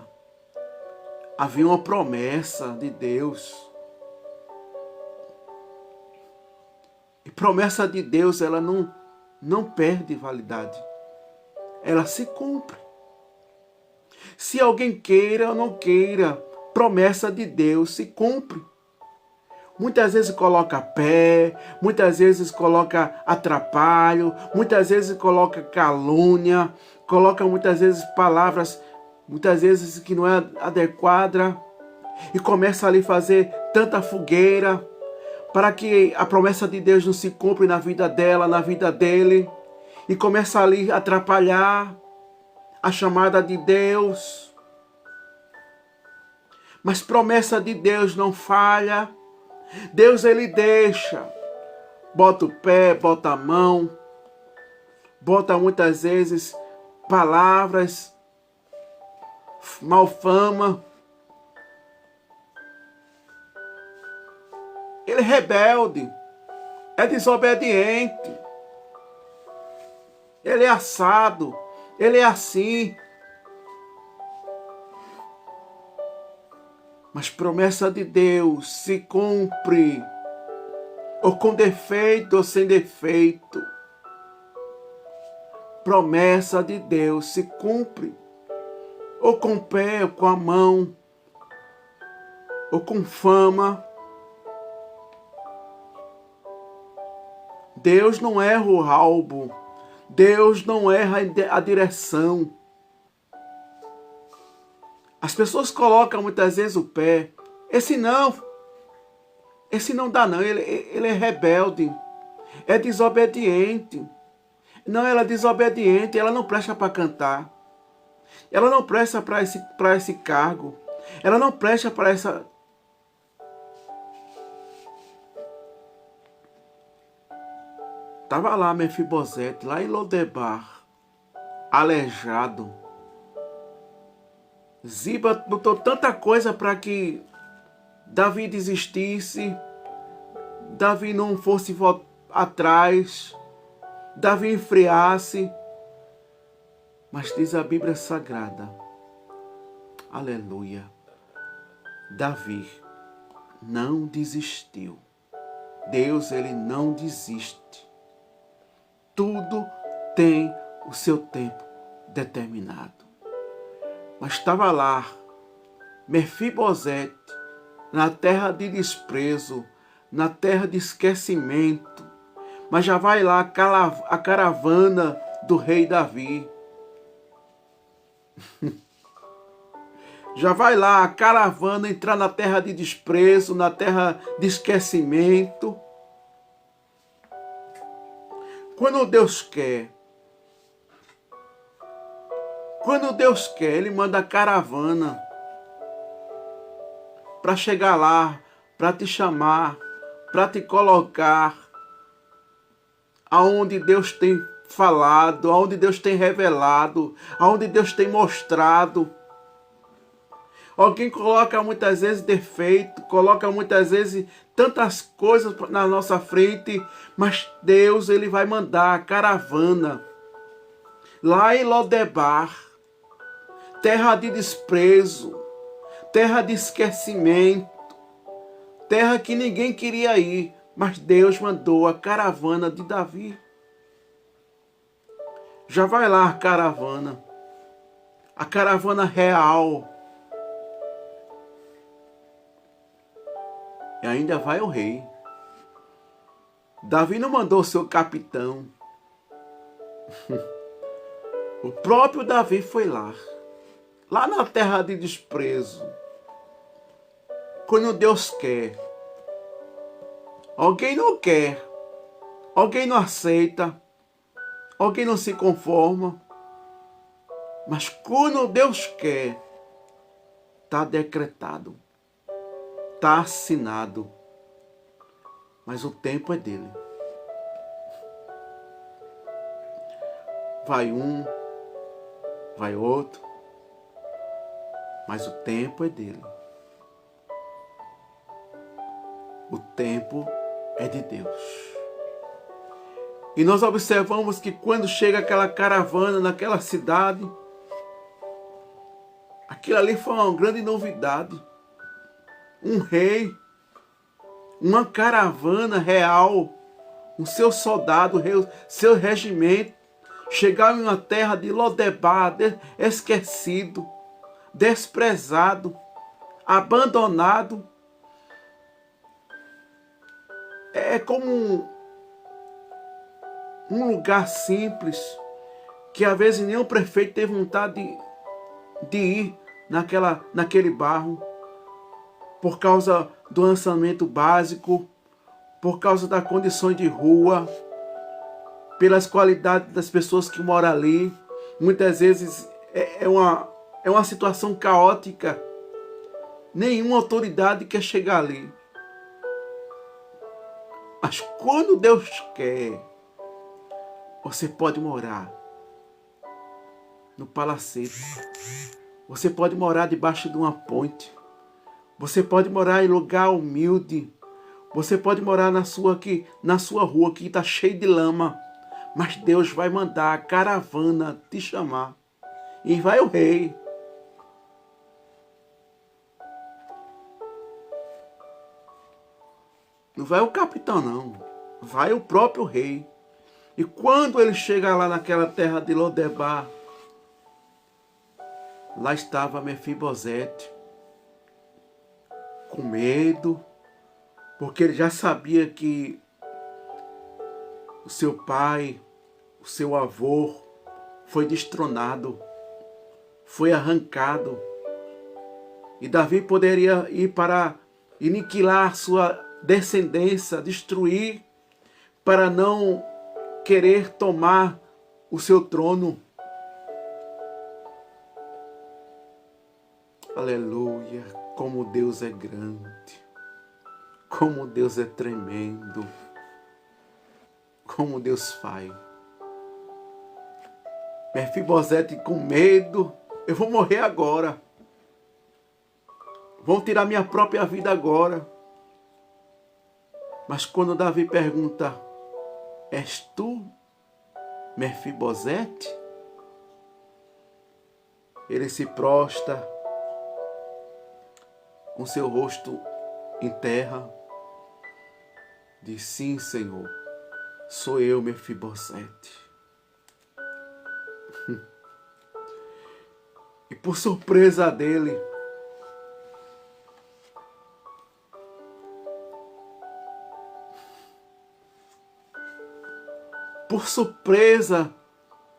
Havia uma promessa de Deus. E promessa de Deus, ela não perde validade. Ela se cumpre. Se alguém queira ou não queira, promessa de Deus se cumpre. Muitas vezes coloca pé, muitas vezes coloca atrapalho, muitas vezes coloca calúnia, coloca muitas vezes palavras, muitas vezes que não é adequada, e começa ali a fazer tanta fogueira para que a promessa de Deus não se cumpra na vida dela, na vida dele, e começa ali a atrapalhar a chamada de Deus. Mas promessa de Deus não falha. Deus, ele deixa, bota o pé, bota a mão, bota muitas vezes palavras, malfama. Ele é rebelde, é desobediente, ele é assado, ele é assim. Mas promessa de Deus se cumpre, ou com defeito ou sem defeito. Promessa de Deus se cumpre, ou com o pé, ou com a mão, ou com fama. Deus não erra o alvo, Deus não erra a direção. As pessoas colocam muitas vezes o pé. Esse não dá não, ele é rebelde, é desobediente. Não, ela é desobediente, ela não presta para cantar. Ela não presta para esse cargo. Ela não presta para essa... Estava lá Mefibosete, lá em Lodebar, aleijado. Ziba botou tanta coisa para que Davi desistisse, Davi não fosse atrás, Davi enfriasse. Mas diz a Bíblia Sagrada, aleluia, Davi não desistiu. Deus, ele não desiste. Tudo tem o seu tempo determinado. Mas estava lá, Mefibosete, na terra de desprezo, na terra de esquecimento. Mas já vai lá a caravana do rei Davi. Já vai lá a caravana entrar na terra de desprezo, na terra de esquecimento. Quando Deus quer, Ele manda a caravana para chegar lá, para te chamar, para te colocar aonde Deus tem falado, aonde Deus tem revelado, aonde Deus tem mostrado. Alguém coloca muitas vezes defeito, coloca muitas vezes tantas coisas na nossa frente, mas Deus, ele vai mandar a caravana lá em Lodebar, terra de desprezo, terra de esquecimento, terra que ninguém queria ir, mas Deus mandou a caravana de Davi. Já vai lá a caravana real. E ainda vai o rei. Davi não mandou seu capitão. O próprio Davi foi lá na terra de desprezo. Quando Deus quer, alguém não quer, alguém não aceita, alguém não se conforma. Mas quando Deus quer, está decretado. está assinado. Mas o tempo é dele. Vai um, vai outro, mas o tempo é dele. O tempo é de Deus. E nós observamos que quando chega aquela caravana naquela cidade, aquilo ali foi uma grande novidade. Um rei, uma caravana real, o seu soldado, seu regimento, chegava em uma terra de Lodebar, esquecido, desprezado, abandonado. É como um lugar simples, que às vezes nem o prefeito teve vontade de ir naquele bairro, por causa do lançamento básico, por causa das condições de rua, pelas qualidades das pessoas que moram ali. Muitas vezes é uma situação caótica. Nenhuma autoridade quer chegar ali. Mas quando Deus quer, você pode morar no palacete. Você pode morar debaixo de uma ponte. Você pode morar em lugar humilde. Você pode morar na sua rua que está cheia de lama. Mas Deus vai mandar a caravana te chamar. E vai o rei. Não vai o capitão, não. Vai o próprio rei. E quando ele chega lá naquela terra de Lodebar, lá estava Mefibosete, com medo, porque ele já sabia que o seu pai, o seu avô, foi destronado, foi arrancado. E Davi poderia ir para aniquilar sua descendência, destruir, para não querer tomar o seu trono. Aleluia, como Deus é grande, como Deus é tremendo, como Deus faz. Mefibosete com medo, eu vou morrer agora. Vão tirar minha própria vida agora. Mas quando Davi pergunta, és tu, Mefibosete? Ele se prostra com seu rosto em terra. Diz, sim, Senhor, sou eu, Mefibosete. E por surpresa dele, por surpresa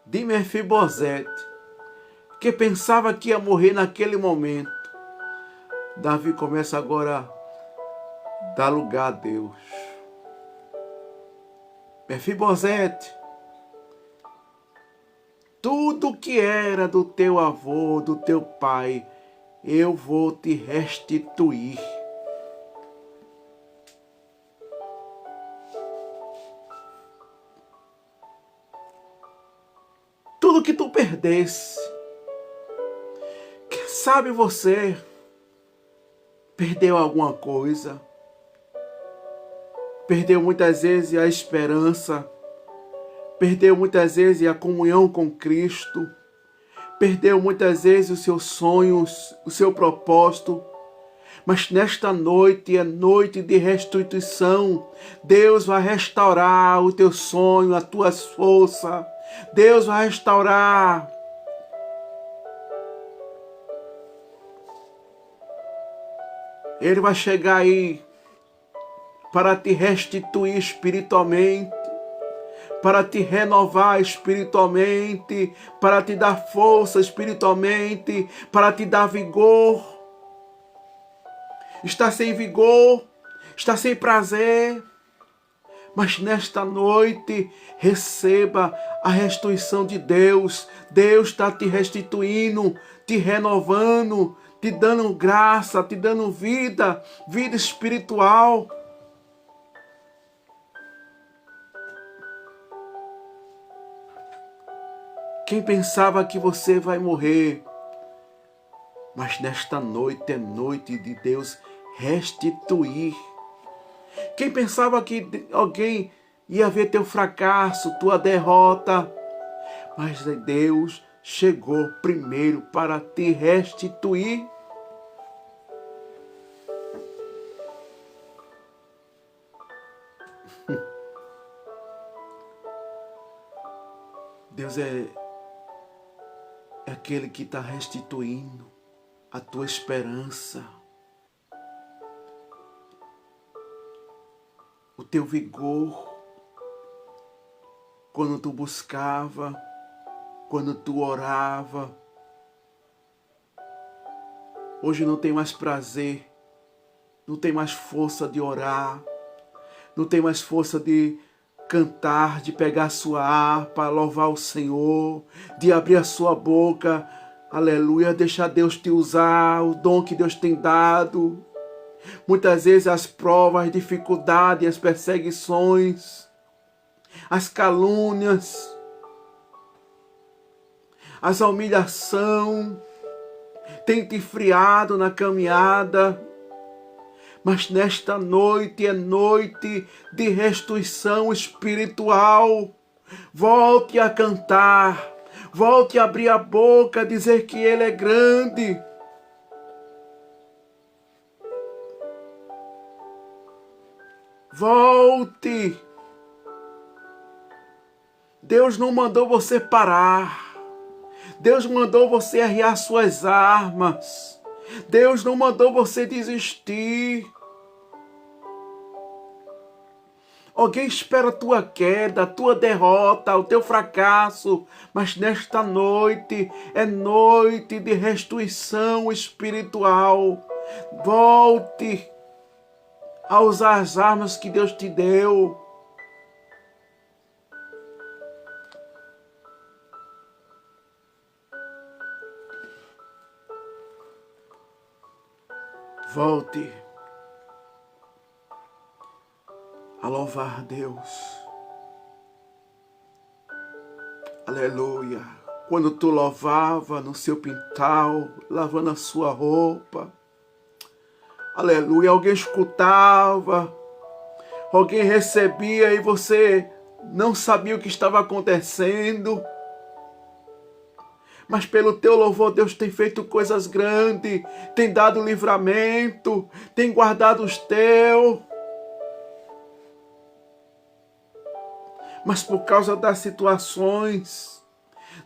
de Mefibosete, que pensava que ia morrer naquele momento, Davi começa agora a dar lugar a Deus. Mefibosete, tudo que era do teu avô, do teu pai, eu vou te restituir. Tudo que tu perdesse. Quem sabe você perdeu alguma coisa. Perdeu muitas vezes a esperança. Perdeu muitas vezes a comunhão com Cristo. Perdeu muitas vezes os seus sonhos, o seu propósito. Mas nesta noite é noite de restituição. Deus vai restaurar o teu sonho, as tuas forças. Deus vai restaurar. Ele vai chegar aí para te restituir espiritualmente, para te renovar espiritualmente, para te dar força espiritualmente, para te dar vigor. Está sem vigor, está sem prazer, mas nesta noite receba a restituição de Deus. Deus está te restituindo, te renovando, te dando graça, te dando vida, vida espiritual. Quem pensava que você vai morrer, mas nesta noite é noite de Deus restituir. Quem pensava que alguém ia ver teu fracasso, tua derrota, mas Deus chegou primeiro para te restituir. Deus é aquele que está restituindo a tua esperança, o teu vigor, quando tu buscava, quando tu orava. Hoje não tem mais prazer, não tem mais força de orar, não tem mais força de cantar, de pegar a sua harpa, louvar o Senhor, de abrir a sua boca, aleluia, deixar Deus te usar, o dom que Deus tem dado. Muitas vezes as provas, as dificuldades, as perseguições, as calúnias, as humilhações têm te friado na caminhada. Mas nesta noite é noite de restituição espiritual. Volte a cantar, volte a abrir a boca, dizer que Ele é grande. Volte. Deus não mandou você parar. Deus mandou você arriar suas armas. Deus não mandou você desistir. Alguém espera a tua queda, a tua derrota, o teu fracasso, mas nesta noite é noite de restituição espiritual. Volte a usar as armas que Deus te deu. Volte a louvar Deus. Aleluia. Quando tu louvava no seu quintal, lavando a sua roupa. Aleluia. Alguém escutava, alguém recebia e você não sabia o que estava acontecendo. Mas pelo teu louvor Deus tem feito coisas grandes, tem dado livramento, tem guardado os teus. Mas por causa das situações,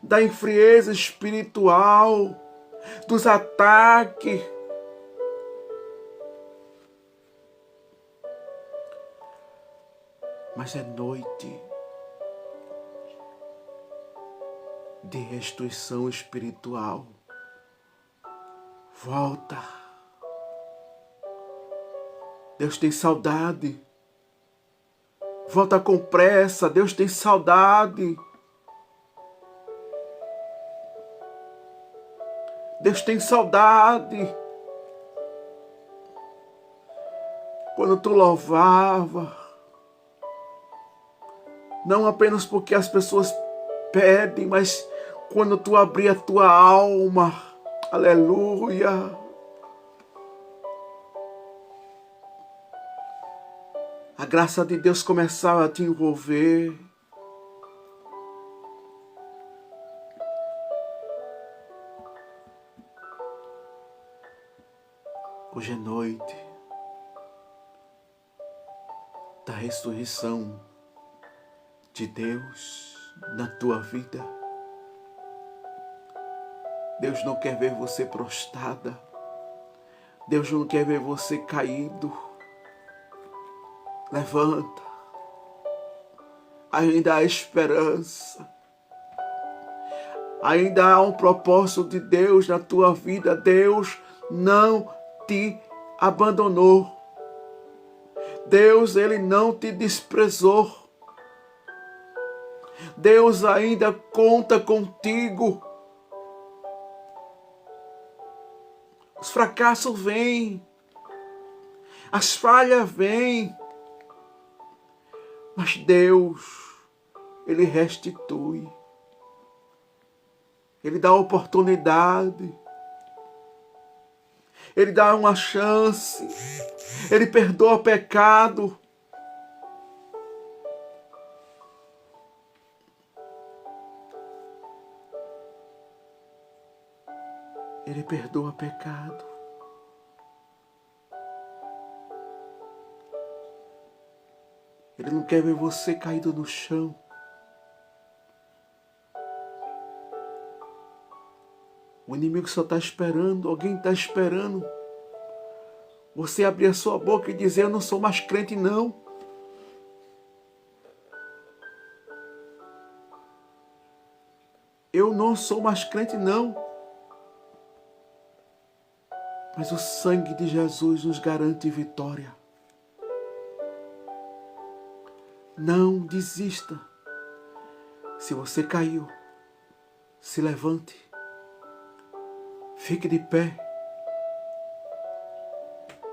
da frieza espiritual, dos ataques, mas é noite de restituição espiritual. Volta. Deus tem saudade. Volta com pressa, Deus tem saudade. Deus tem saudade. Quando tu louvava, não apenas porque as pessoas pedem, mas quando tu abria a tua alma, aleluia. A graça de Deus começava a te envolver. Hoje é noite da ressurreição de Deus na tua vida. Deus não quer ver você prostrada. Deus não quer ver você caído. Levanta. Ainda há esperança. Ainda há um propósito de Deus na tua vida. Deus não te abandonou. Deus, Ele não te desprezou. Deus ainda conta contigo. Os fracassos vêm. As falhas vêm. Mas Deus, Ele restitui. Ele dá oportunidade. Ele dá uma chance. Ele perdoa o pecado. Ele perdoa pecado. Ele não quer ver você caído no chão. O inimigo só está esperando, alguém está esperando você abrir a sua boca e dizer: eu não sou mais crente, não. Eu não sou mais crente, não. Mas o sangue de Jesus nos garante vitória. Não desista. Se você caiu, se levante. Fique de pé.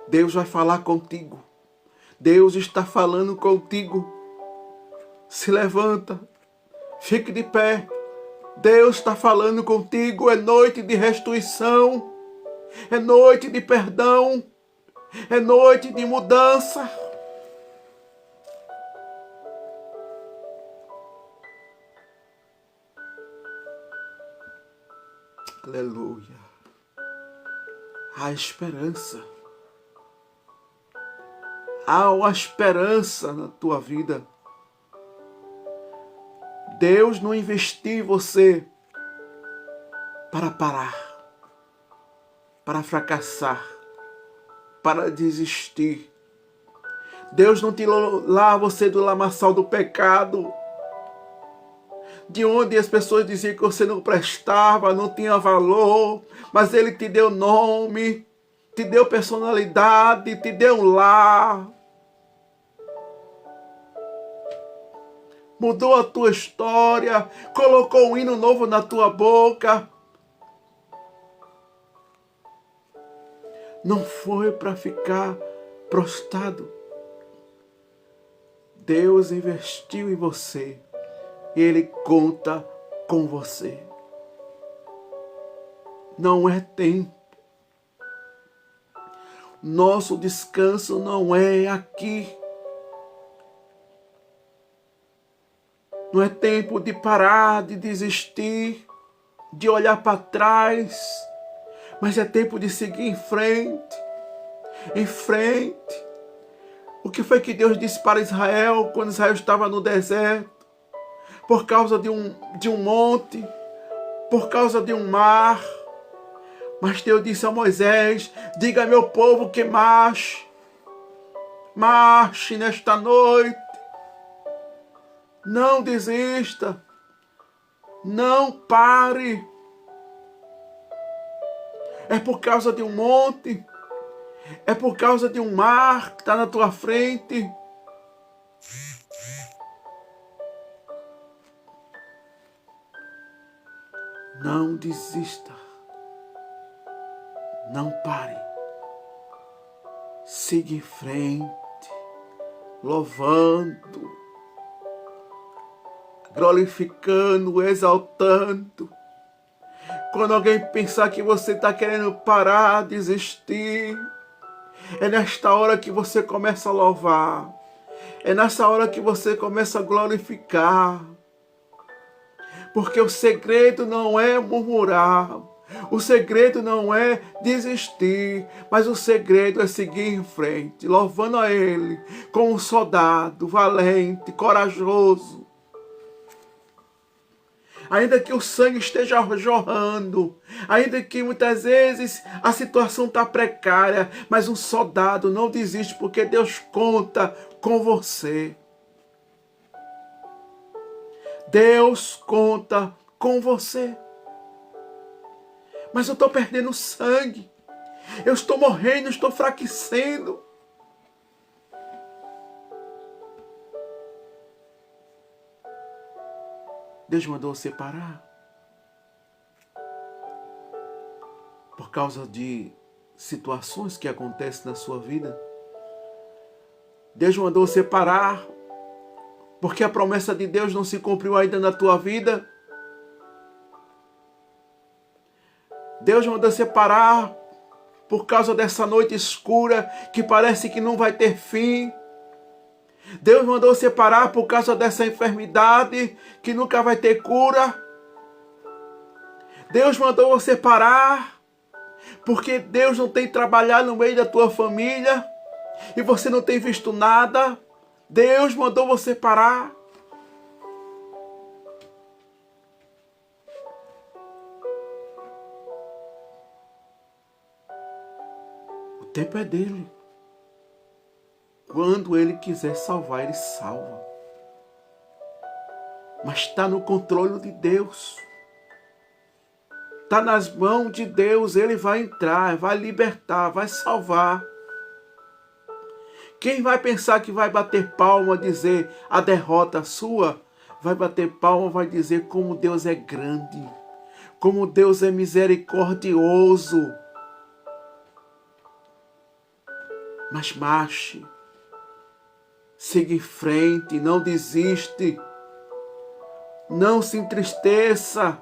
Deus vai falar contigo. Deus está falando contigo. Se levanta. Fique de pé. Deus está falando contigo. É noite de restituição. É noite de perdão. É noite de mudança. Aleluia. Há esperança. Há uma esperança na tua vida. Deus não investiu em você para parar, para fracassar, para desistir. Deus não tirou lá você do lamaçal do pecado, de onde as pessoas diziam que você não prestava, não tinha valor, mas Ele te deu nome, te deu personalidade, te deu um lar. Mudou a tua história, colocou um hino novo na tua boca. Não foi para ficar prostrado. Deus investiu em você. Ele conta com você. Não é tempo. Nosso descanso não é aqui. Não é tempo de parar, de desistir, de olhar para trás. Mas é tempo de seguir em frente. Em frente. O que foi que Deus disse para Israel quando Israel estava no deserto? Por causa de um monte, por causa de um mar. Mas Deus disse a Moisés: diga a meu povo que marche. Marche nesta noite. Não desista. Não pare. É por causa de um monte. É por causa de um mar que está na tua frente. Não desista. Não pare. Siga em frente. Louvando. Glorificando, exaltando. Quando alguém pensar que você está querendo parar, desistir, é nesta hora que você começa a louvar. É nessa hora que você começa a glorificar. Porque o segredo não é murmurar. O segredo não é desistir. Mas o segredo é seguir em frente, louvando a Ele como um soldado valente, corajoso. Ainda que o sangue esteja jorrando, ainda que muitas vezes a situação está precária, mas um soldado não desiste porque Deus conta com você. Deus conta com você. Mas eu estou perdendo sangue, eu estou morrendo, estou enfraquecendo. Deus mandou você parar por causa de situações que acontecem na sua vida. Deus mandou você parar, porque a promessa de Deus não se cumpriu ainda na tua vida. Deus mandou você parar por causa dessa noite escura que parece que não vai ter fim. Deus mandou você parar por causa dessa enfermidade que nunca vai ter cura. Deus mandou você parar porque Deus não tem trabalhado no meio da tua família e você não tem visto nada. Deus mandou você parar. O tempo é dele. Quando ele quiser salvar, ele salva. Mas está no controle de Deus. Está nas mãos de Deus. Ele vai entrar, vai libertar, vai salvar. Quem vai pensar que vai bater palma, dizer a derrota sua, vai bater palma, vai dizer como Deus é grande, como Deus é misericordioso. Mas marche, siga em frente, não desiste, não se entristeça,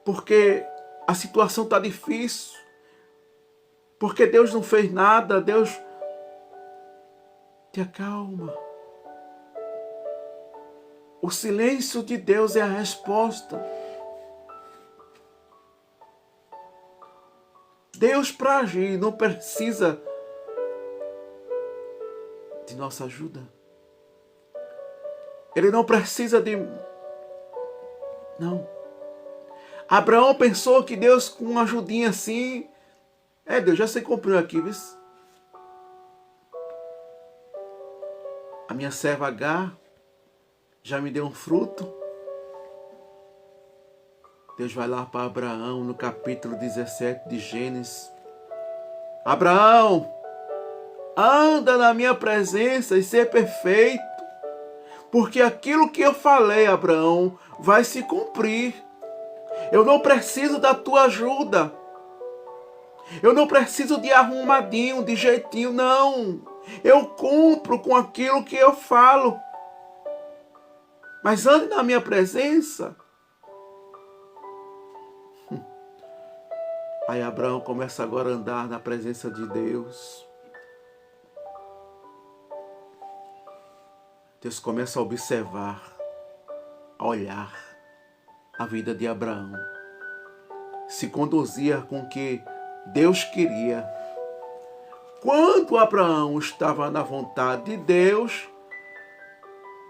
porque a situação está difícil, porque Deus não fez nada. Deus, te acalma. O silêncio de Deus é a resposta. Deus, para agir, não precisa de nossa ajuda. Ele não precisa de... Não. Abraão pensou que Deus, com uma ajudinha assim... Deus, já sei cumpriu aqui, viu? A minha serva Agar já me deu um fruto. Deus vai lá para Abraão no capítulo 17 de Gênesis. Abraão, anda na minha presença e ser perfeito, porque aquilo que eu falei, Abraão, vai se cumprir. Eu não preciso da tua ajuda. Eu não preciso de arrumadinho, de jeitinho, não. Eu cumpro com aquilo que eu falo. Mas ande na minha presença. Aí Abraão começa agora a andar na presença de Deus. Deus começa a observar, a olhar a vida de Abraão. Se conduzia com o que Deus queria. Quando Abraão estava na vontade de Deus,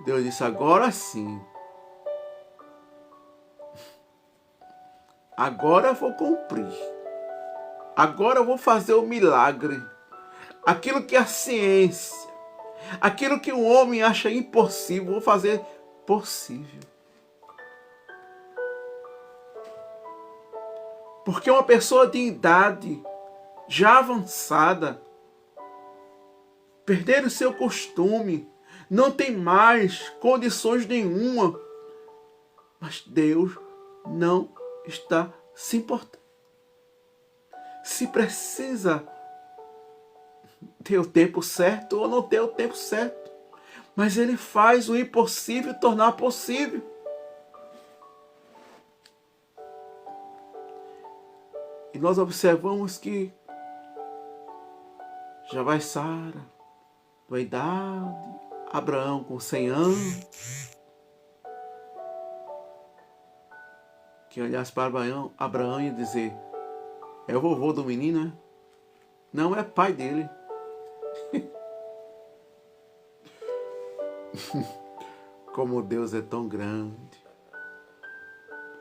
Deus disse, agora sim. Agora eu vou cumprir. Agora eu vou fazer o milagre. Aquilo que a ciência, aquilo que o homem acha impossível, vou fazer possível. Porque uma pessoa de idade já avançada, perder o seu costume, não tem mais condições nenhuma, mas Deus não está se importando. Se precisa ter o tempo certo ou não ter o tempo certo, mas Ele faz o impossível tornar possível. E nós observamos que já vai Sara, da idade, Abraão com 100 anos. Que olhasse para Abraão e dizer, é o vovô do menino, né? Não, é pai dele. Como Deus é tão grande.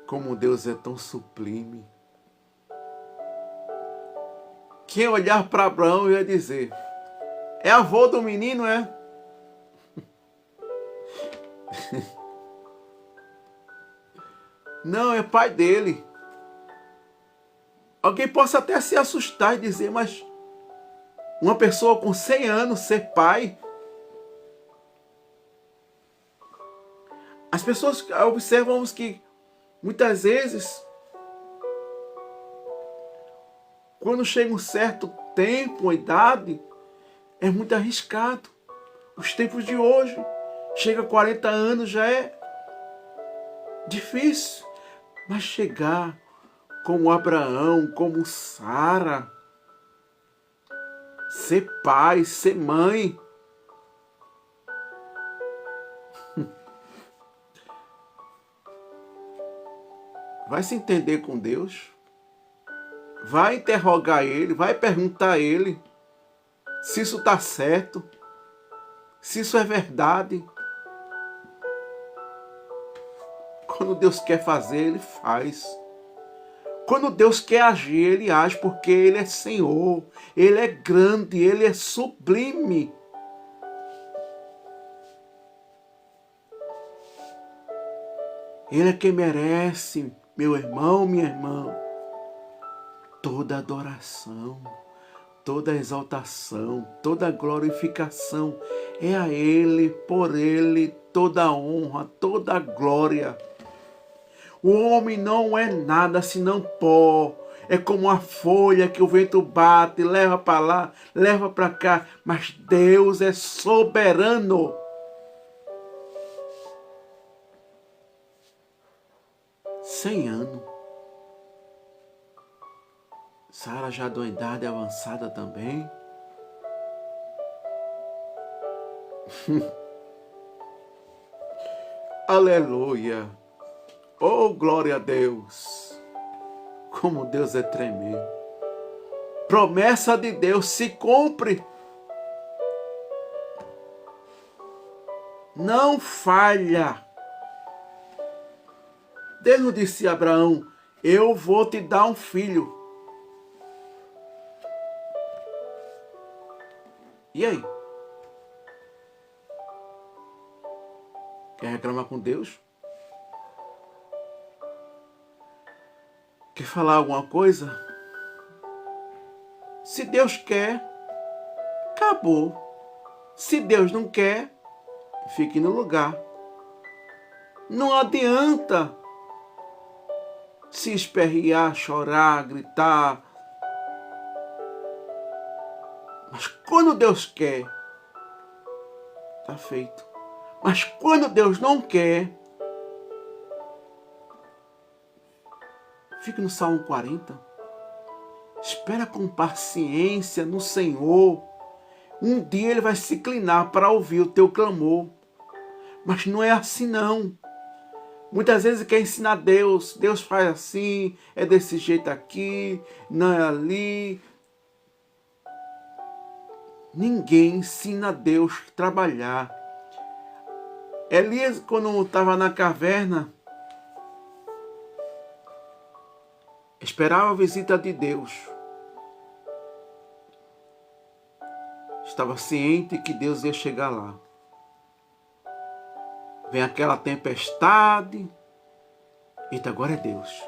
Como Deus é tão sublime. Quem olhar para Abraão ia dizer, é avô do menino, é? Não, é pai dele. Alguém possa até se assustar e dizer, mas uma pessoa com 100 anos ser pai? As pessoas observam que muitas vezes Quando chega um certo tempo, uma idade, é muito arriscado. Os tempos de hoje, chega a 40 anos, já é difícil. Mas chegar como Abraão, como Sara, ser pai, ser mãe, vai se entender com Deus, vai interrogar Ele, vai perguntar a Ele se isso está certo, se isso é verdade. Quando Deus quer fazer, Ele faz. Quando Deus quer agir, Ele age, porque Ele é Senhor, Ele é grande, Ele é sublime. Ele é quem merece, meu irmão, minha irmã, toda adoração, toda exaltação, toda glorificação. É a Ele, por Ele, toda a honra, toda a glória. O homem não é nada senão pó. É como uma folha que o vento bate, leva para lá, leva para cá. Mas Deus é soberano. Cem anos. Sara já de uma idade avançada também. Aleluia. Oh, glória a Deus. Como Deus é tremendo. Promessa de Deus se cumpre. Não falha. Deus não disse a Abraão, eu vou te dar um filho. E aí? Quer reclamar com Deus? Quer falar alguma coisa? Se Deus quer, acabou. Se Deus não quer, fique no lugar. Não adianta se espernear, chorar, gritar. Mas quando Deus quer, está feito. Mas quando Deus não quer, fique no Salmo 40. Espera com paciência no Senhor. Um dia Ele vai se inclinar para ouvir o teu clamor. Mas não é assim não. Muitas vezes quer ensinar Deus. Deus faz assim, é desse jeito aqui, não é ali. Ninguém ensina a Deus a trabalhar. Elias, quando estava na caverna, esperava a visita de Deus. Estava ciente que Deus ia chegar lá. Vem aquela tempestade. Eita, agora é Deus.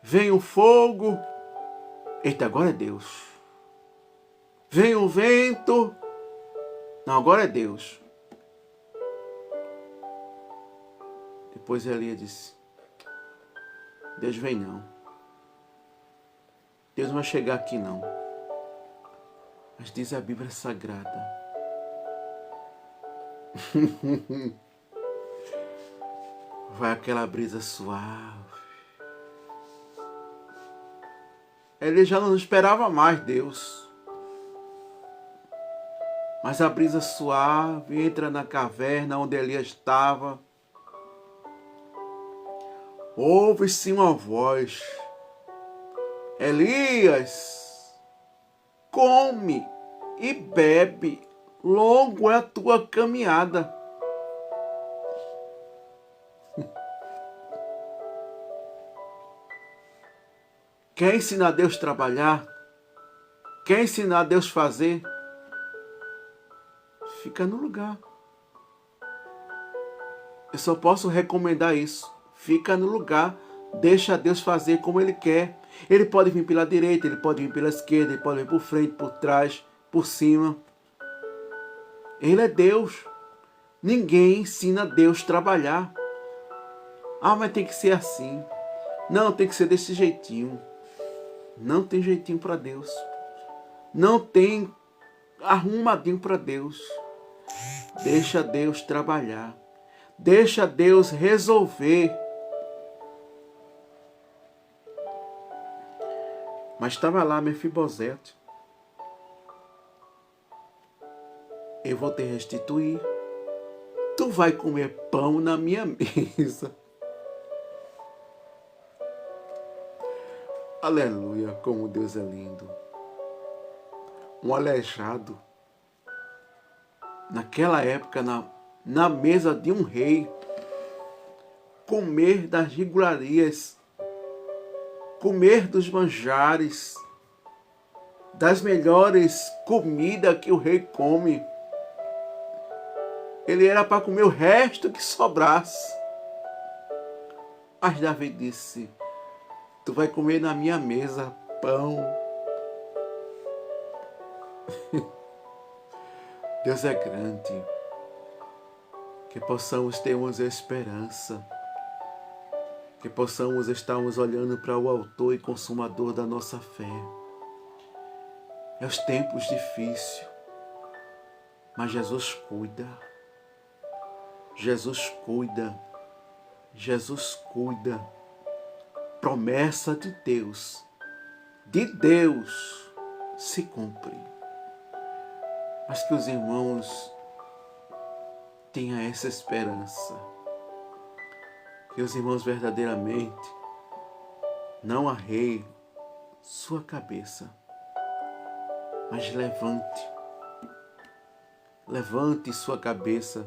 Vem o fogo. Eita, agora é Deus. Vem o vento. Não, agora é Deus. Depois Elias disse, Deus vem não. Deus não vai chegar aqui não. Mas diz a Bíblia Sagrada. Vai aquela brisa suave. Ele já não esperava mais Deus. Mas a brisa suave entra na caverna onde Elias estava. Ouve-se uma voz. Elias, come e bebe. Longo é a tua caminhada. Quer ensinar Deus a trabalhar? Quer ensinar Deus a fazer? Fica no lugar. Eu só posso recomendar isso. Fica no lugar. Deixa Deus fazer como Ele quer. Ele pode vir pela direita, Ele pode vir pela esquerda, Ele pode vir por frente, por trás, por cima. Ele é Deus. Ninguém ensina Deus a trabalhar. Ah, mas tem que ser assim. Não, tem que ser desse jeitinho. Não tem jeitinho para Deus. Não tem arrumadinho para Deus. Deixa Deus trabalhar. Deixa Deus resolver. Mas estava lá Mefibosete. Eu vou te restituir. Tu vai comer pão na minha mesa. Aleluia, como Deus é lindo. Um aleijado, naquela época, na mesa de um rei, comer das iguarias, comer dos manjares, das melhores comidas que o rei come. Ele era para comer o resto que sobrasse. Mas Davi disse: tu vai comer na minha mesa pão. Deus é grande. Que possamos termos esperança. Que possamos estarmos olhando para o autor e consumador da nossa fé. É os tempos difíceis, mas Jesus cuida. Jesus cuida. Jesus cuida. Promessa de Deus se cumpre. Mas que os irmãos tenham essa esperança. Que os irmãos verdadeiramente não arreiem sua cabeça, mas levante sua cabeça,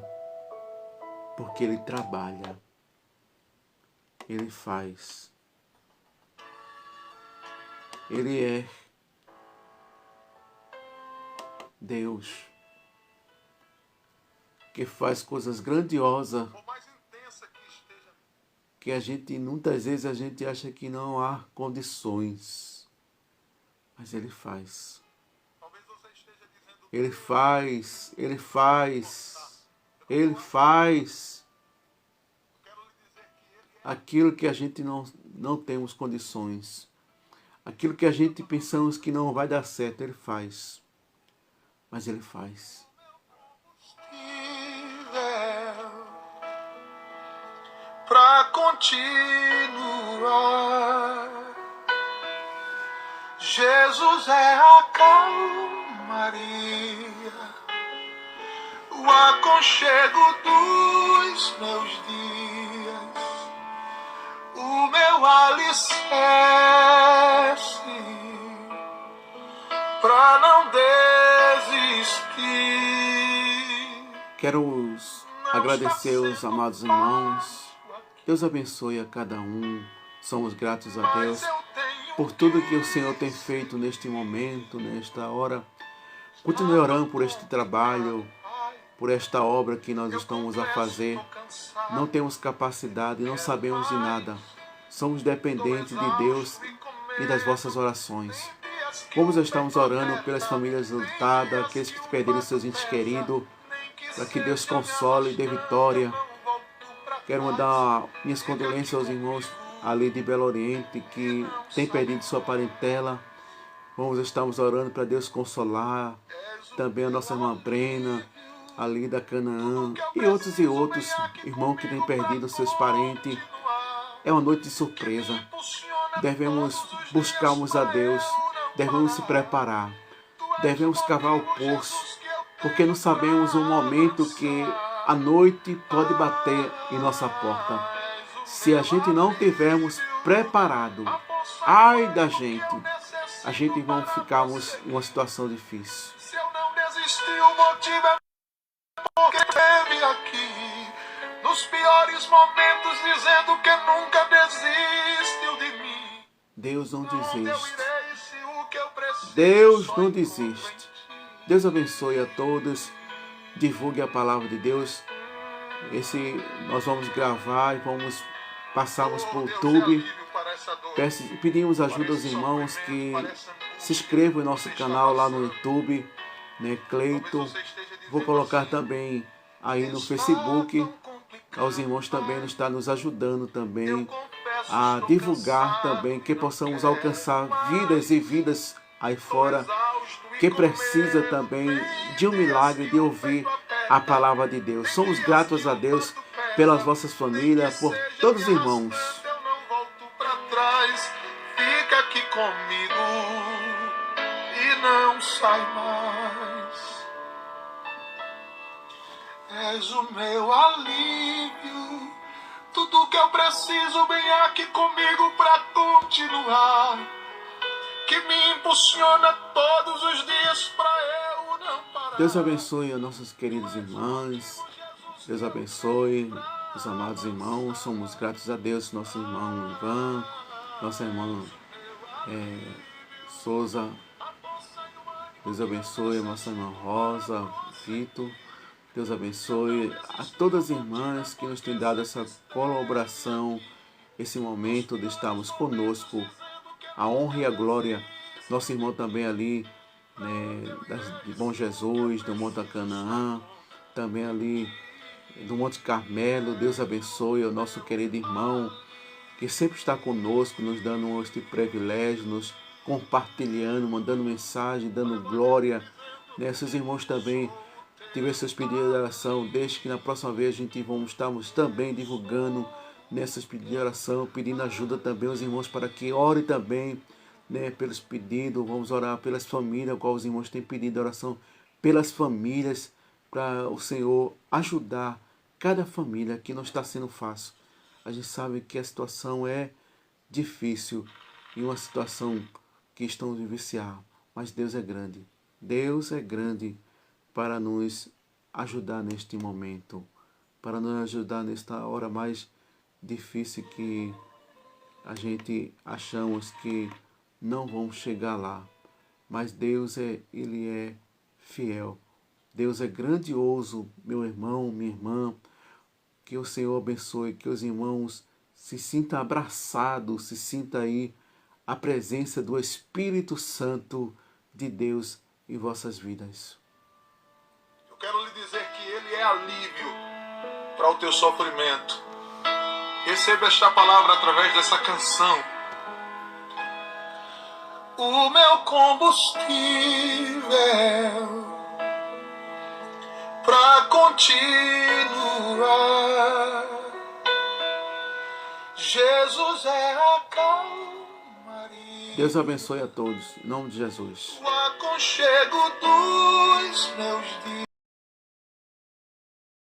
porque Ele trabalha, Ele faz, Ele é Deus, que faz coisas grandiosas, que muitas vezes a gente acha que não há condições, mas Ele faz. Ele faz, Ele faz, Ele faz aquilo que a gente não temos condições, aquilo que a gente pensamos que não vai dar certo, Ele faz, mas Ele faz. Pra continuar, Jesus é a calmaria, o aconchego dos meus dias, o meu alicerce, pra não desistir. Quero agradecer os amados irmãos. Deus abençoe a cada um. Somos gratos a Deus por tudo que o Senhor tem feito neste momento, nesta hora. Continue orando por este trabalho, por esta obra que nós estamos a fazer. Não temos capacidade, não sabemos de nada. Somos dependentes de Deus e das vossas orações. Como estamos orando pelas famílias lutadas, aqueles que perderam seus entes queridos, para que Deus console e dê vitória. Quero mandar minhas condolências aos irmãos ali de Belo Oriente que têm perdido sua parentela. Estamos orando para Deus consolar. Também a nossa irmã Brena, ali da Canaã, e outros irmãos que têm perdido seus parentes. É uma noite de surpresa. Devemos buscarmos a Deus, devemos se preparar, devemos cavar o poço, porque não sabemos o momento que a noite pode bater em nossa porta. Se a gente não tivermos preparado, ai da gente, a gente vai ficarmos em uma situação difícil. Se eu não desisti, o motivo é porque esteve aqui, nos piores momentos, dizendo que nunca desistiu de mim. Deus não desiste. Deus não desiste. Deus abençoe a todos. Divulgue a palavra de Deus. Nós vamos gravar e passarmos para o YouTube. Pedimos ajuda aos irmãos que se inscrevam em nosso canal lá no YouTube, né, Cleito. Vou colocar também aí no Facebook. Os irmãos também estão nos ajudando também a divulgar também, que possamos alcançar vidas e vidas aí fora, que precisa também de um milagre, de ouvir a palavra de Deus. Somos gratos a Deus pelas vossas famílias, por todos os irmãos. Eu não volto pra trás, fica aqui comigo e não sai mais. És o meu alívio, tudo que eu preciso vem aqui comigo pra continuar, que me impulsiona todos os dias pra eu não parar. Deus abençoe a nossos queridos irmãos. Deus abençoe os amados irmãos. Somos gratos a Deus, nosso irmão Ivan, nossa irmã Souza. Deus abençoe a nossa irmã Rosa, Vitor. Deus abençoe a todas as irmãs que nos têm dado essa colaboração, esse momento de estarmos conosco. A honra e a glória. Nosso irmão também ali, de Bom Jesus, do Monte Canaã, também ali do Monte Carmelo. Deus abençoe o nosso querido irmão, que sempre está conosco, nos dando este privilégio, nos compartilhando, mandando mensagem, dando glória. Esses irmãos também tiveram seus pedidos de oração, desde que na próxima vez a gente estamos também divulgando nessas pedidos de oração, pedindo ajuda também aos irmãos para que orem também, pelos pedidos. Vamos orar pelas famílias, qual os irmãos têm pedido oração pelas famílias, para o Senhor ajudar cada família, que não está sendo fácil. A gente sabe que a situação é difícil e uma situação que estão vivenciando, mas Deus é grande. Deus é grande para nos ajudar neste momento, para nos ajudar nesta hora mais difícil que a gente achamos que não vamos chegar lá. Mas Deus Ele é fiel. Deus é grandioso, meu irmão, minha irmã. Que o Senhor abençoe, que os irmãos se sintam abraçados, se sintam aí a presença do Espírito Santo de Deus em vossas vidas. Eu quero lhe dizer que Ele é alívio para o teu sofrimento. Receba esta palavra através dessa canção. O meu combustível para continuar. Jesus é a calmaria. Deus abençoe a todos, em nome de Jesus. O aconchego dos meus dias.